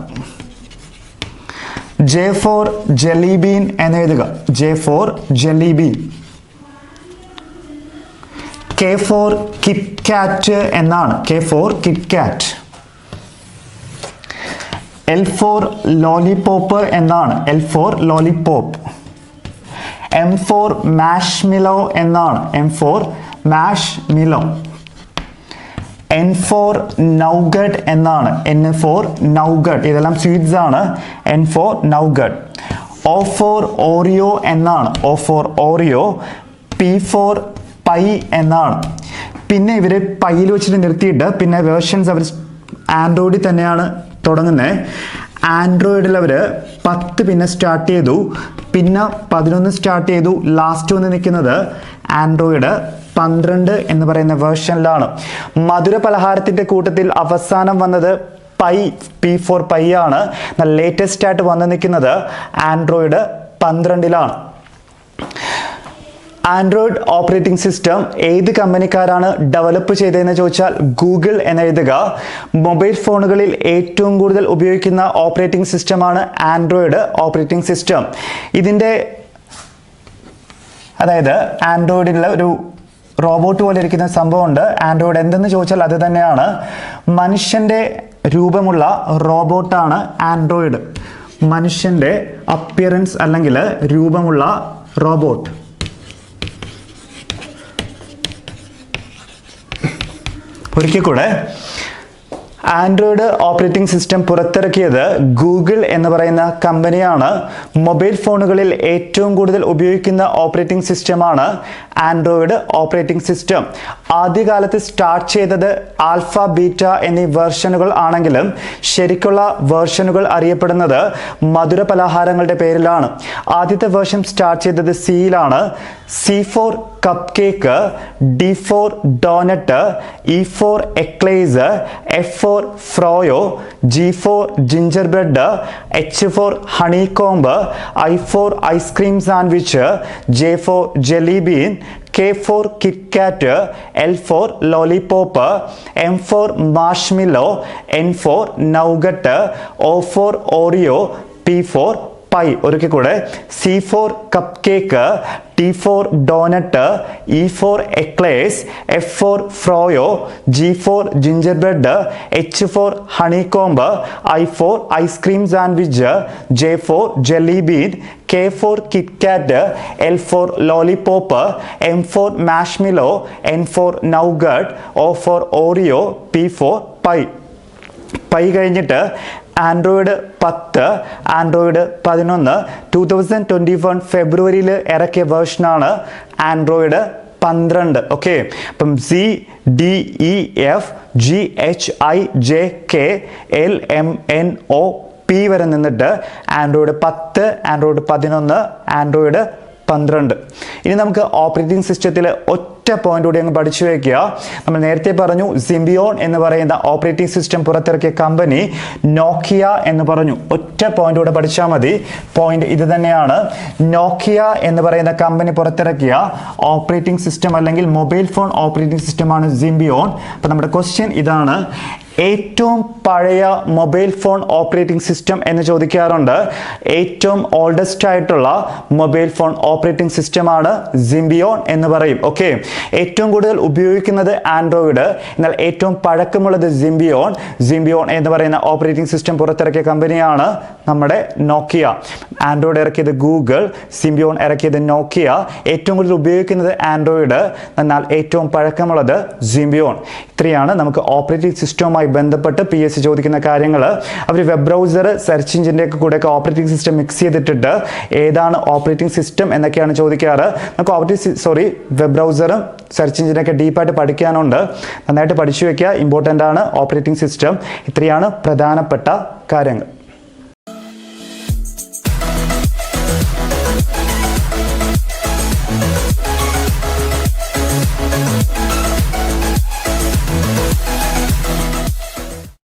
J for jelly bean എന്നെഴുതുക. J for jelly bean. K for kit kat എന്നാണ്. K for kit kat. L for lollipop എന്നാണ്. L for lollipop. M for marshmallow എന്നാണ്. M for marshmallow. N for nougat എന്നാണ്. N for nougat. ഇതെല്ലാം sweets ആണ്. N for nougat. O for Oreo എന്നാണ്. O for Oreo. P for pie എന്നാണ്. പിന്നെ ഇവർ പൈയിൽ വെച്ചിട്ട് നിർത്തിയിട്ട് പിന്നെ വേർഷൻസ് അവർ ആൻഡ്രോയിഡിൽ തന്നെയാണ് തുടങ്ങുന്നത്. ആൻഡ്രോയിഡിൽ അവർ 10 പിന്നെ സ്റ്റാർട്ട് ചെയ്തു, പിന്നെ 11 സ്റ്റാർട്ട് ചെയ്തു. ലാസ്റ്റ് വന്ന് നിൽക്കുന്നത് ആൻഡ്രോയിഡ് 12 എന്ന് പറയുന്ന വേർഷനിലാണ്. മധുര പലഹാരത്തിൻ്റെ കൂട്ടത്തിൽ അവസാനം വന്നത് പി ഫോർ പൈ ആണ്. ലേറ്റസ്റ്റ് ആയിട്ട് വന്ന് നിൽക്കുന്നത് ആൻഡ്രോയിഡ് 12ലാണ്. ആൻഡ്രോയിഡ് ഓപ്പറേറ്റിംഗ് സിസ്റ്റം ഏത് കമ്പനിക്കാരാണ് ഡെവലപ്പ് ചെയ്തതെന്ന് ചോദിച്ചാൽ ഗൂഗിൾ എന്നെഴുതുക. മൊബൈൽ ഫോണുകളിൽ ഏറ്റവും കൂടുതൽ ഉപയോഗിക്കുന്ന ഓപ്പറേറ്റിംഗ് സിസ്റ്റമാണ് ആൻഡ്രോയിഡ് ഓപ്പറേറ്റിംഗ് സിസ്റ്റം. ഇതിൻ്റെ അതായത് ആൻഡ്രോയിഡിലുള്ള ഒരു റോബോട്ട് പോലെ ഇരിക്കുന്ന സംഭവമുണ്ട്. ആൻഡ്രോയിഡ് എന്തെന്ന് ചോദിച്ചാൽ അത് തന്നെയാണ്. മനുഷ്യൻ്റെ രൂപമുള്ള റോബോട്ടാണ് ആൻഡ്രോയിഡ്. മനുഷ്യൻ്റെ അപ്പിയറൻസ് അല്ലെങ്കിൽ രൂപമുള്ള റോബോട്ട്. ഒരിക്കൽ കൂടെ, ആൻഡ്രോയിഡ് ഓപ്പറേറ്റിംഗ് സിസ്റ്റം പുറത്തിറക്കിയത് ഗൂഗിൾ എന്ന് പറയുന്ന കമ്പനിയാണ്. മൊബൈൽ ഫോണുകളിൽ ഏറ്റവും കൂടുതൽ ഉപയോഗിക്കുന്ന ഓപ്പറേറ്റിംഗ് സിസ്റ്റമാണ് ആൻഡ്രോയിഡ് ഓപ്പറേറ്റിംഗ് സിസ്റ്റം. ആദ്യകാലത്ത് സ്റ്റാർട്ട് ചെയ്തത് ആൽഫ, ബീറ്റ എന്നീ വേർഷനുകൾ ആണെങ്കിലും ശരിക്കുള്ള വേർഷനുകൾ അറിയപ്പെടുന്നത് മധുര പലഹാരങ്ങളുടെ പേരിലാണ്. ആദ്യത്തെ വേർഷൻ സ്റ്റാർട്ട് ചെയ്തത് സിയിലാണ്. C for cupcake, D for donut, E for eclair, F for froyo, G for gingerbread, H for honeycomb, I for ice cream sandwich, J for jelly bean, K for kit kat, L for lollipop, M for marshmallow, N for nougat, O for Oreo, P for pie. ഒരിക്കൽ കൂടെ, C for cupcake, T for donut, E for eclair, F for froyo, G for gingerbread, H for honeycomb, I for ice cream sandwich, J for jelly bean, K for kit kat, L for lollipop, M for marshmallow, N for nougat, O for Oreo, P for pie. Pie കഴിഞ്ഞിട്ട് Android 10, Android 11 2021 ഫെബ്രുവരിയിൽ ഇറക്കിയ വേർഷനാണ് Android 12. Okay, അപ്പം CDEFGHIJKLMNOP വരെ നിന്നിട്ട് Android 10, Android 11, Android 12. ഇനി നമുക്ക് operating സിസ്റ്റത്തിൽ ഒറ്റ പോയിന്റ് കൂടി അങ്ങ് പഠിച്ചു വയ്ക്കുക. നമ്മൾ നേരത്തെ പറഞ്ഞു സിംബിയോൺ എന്ന് പറയുന്ന ഓപ്പറേറ്റിംഗ് സിസ്റ്റം പുറത്തിറക്കിയ കമ്പനി നോക്കിയ എന്ന് പറഞ്ഞു. ഒറ്റ പോയിന്റ് കൂടെ പഠിച്ചാൽ മതി. പോയിന്റ് ഇത് തന്നെയാണ്. നോക്കിയ എന്ന് പറയുന്ന കമ്പനി പുറത്തിറക്കിയ ഓപ്പറേറ്റിംഗ് സിസ്റ്റം അല്ലെങ്കിൽ മൊബൈൽ ഫോൺ ഓപ്പറേറ്റിംഗ് സിസ്റ്റമാണ് സിംബിയോൺ. അപ്പം നമ്മുടെ ക്വസ്റ്റ്യൻ ഇതാണ്, ഏറ്റവും പഴയ മൊബൈൽ ഫോൺ ഓപ്പറേറ്റിംഗ് സിസ്റ്റം എന്ന് ചോദിക്കാറുണ്ട്. ഏറ്റവും ഓൾഡസ്റ്റ് ആയിട്ടുള്ള മൊബൈൽ ഫോൺ ഓപ്പറേറ്റിംഗ് സിസ്റ്റമാണ് സിംബിയോൺ എന്ന് പറയും. ഓക്കെ, ഏറ്റവും കൂടുതൽ ഉപയോഗിക്കുന്നത് ആൻഡ്രോയിഡ്, എന്നാൽ ഏറ്റവും പഴക്കമുള്ളത് സിംബിയോൺ. സിംബിയോൺ എന്ന് പറയുന്ന ഓപ്പറേറ്റിംഗ് സിസ്റ്റം പുറത്തിറക്കിയ കമ്പനിയാണ് നമ്മുടെ നോക്കിയ. ആൻഡ്രോയിഡ് ഇറക്കിയത് ഗൂഗിൾ, സിംബിയോൺ ഇറക്കിയത് നോക്കിയ. ഏറ്റവും കൂടുതൽ ഉപയോഗിക്കുന്നത് ആൻഡ്രോയിഡ്, എന്നാൽ ഏറ്റവും പഴക്കമുള്ളത് സിംബിയോൺ. ഇത്രയാണ് നമുക്ക് ഓപ്പറേറ്റിംഗ് സിസ്റ്റവുമായി ബന്ധപ്പെട്ട് PSC ചോദിക്കുന്ന കാര്യങ്ങൾ. അവർ വെബ് ബ്രൗസർ, സെർച്ച് എഞ്ചിൻ്റെ ഒക്കെ കൂടെയൊക്കെ ഓപ്പറേറ്റിംഗ് സിസ്റ്റം മിക്സ് ചെയ്തിട്ടിട്ട് ഏതാണ് ഓപ്പറേറ്റിംഗ് സിസ്റ്റം എന്നൊക്കെയാണ് ചോദിക്കാറ്. നമുക്ക് വെബ് ബ്രൗസറും സെർച്ച് എഞ്ചിനൊക്കെ ഡീപ്പായിട്ട് പഠിക്കാനുണ്ട്. നന്നായിട്ട് പഠിച്ചു വയ്ക്കുക, ഇമ്പോർട്ടൻ്റ് ആണ് ഓപ്പറേറ്റിംഗ് സിസ്റ്റം. ഇത്രയാണ് പ്രധാനപ്പെട്ട കാര്യങ്ങൾ.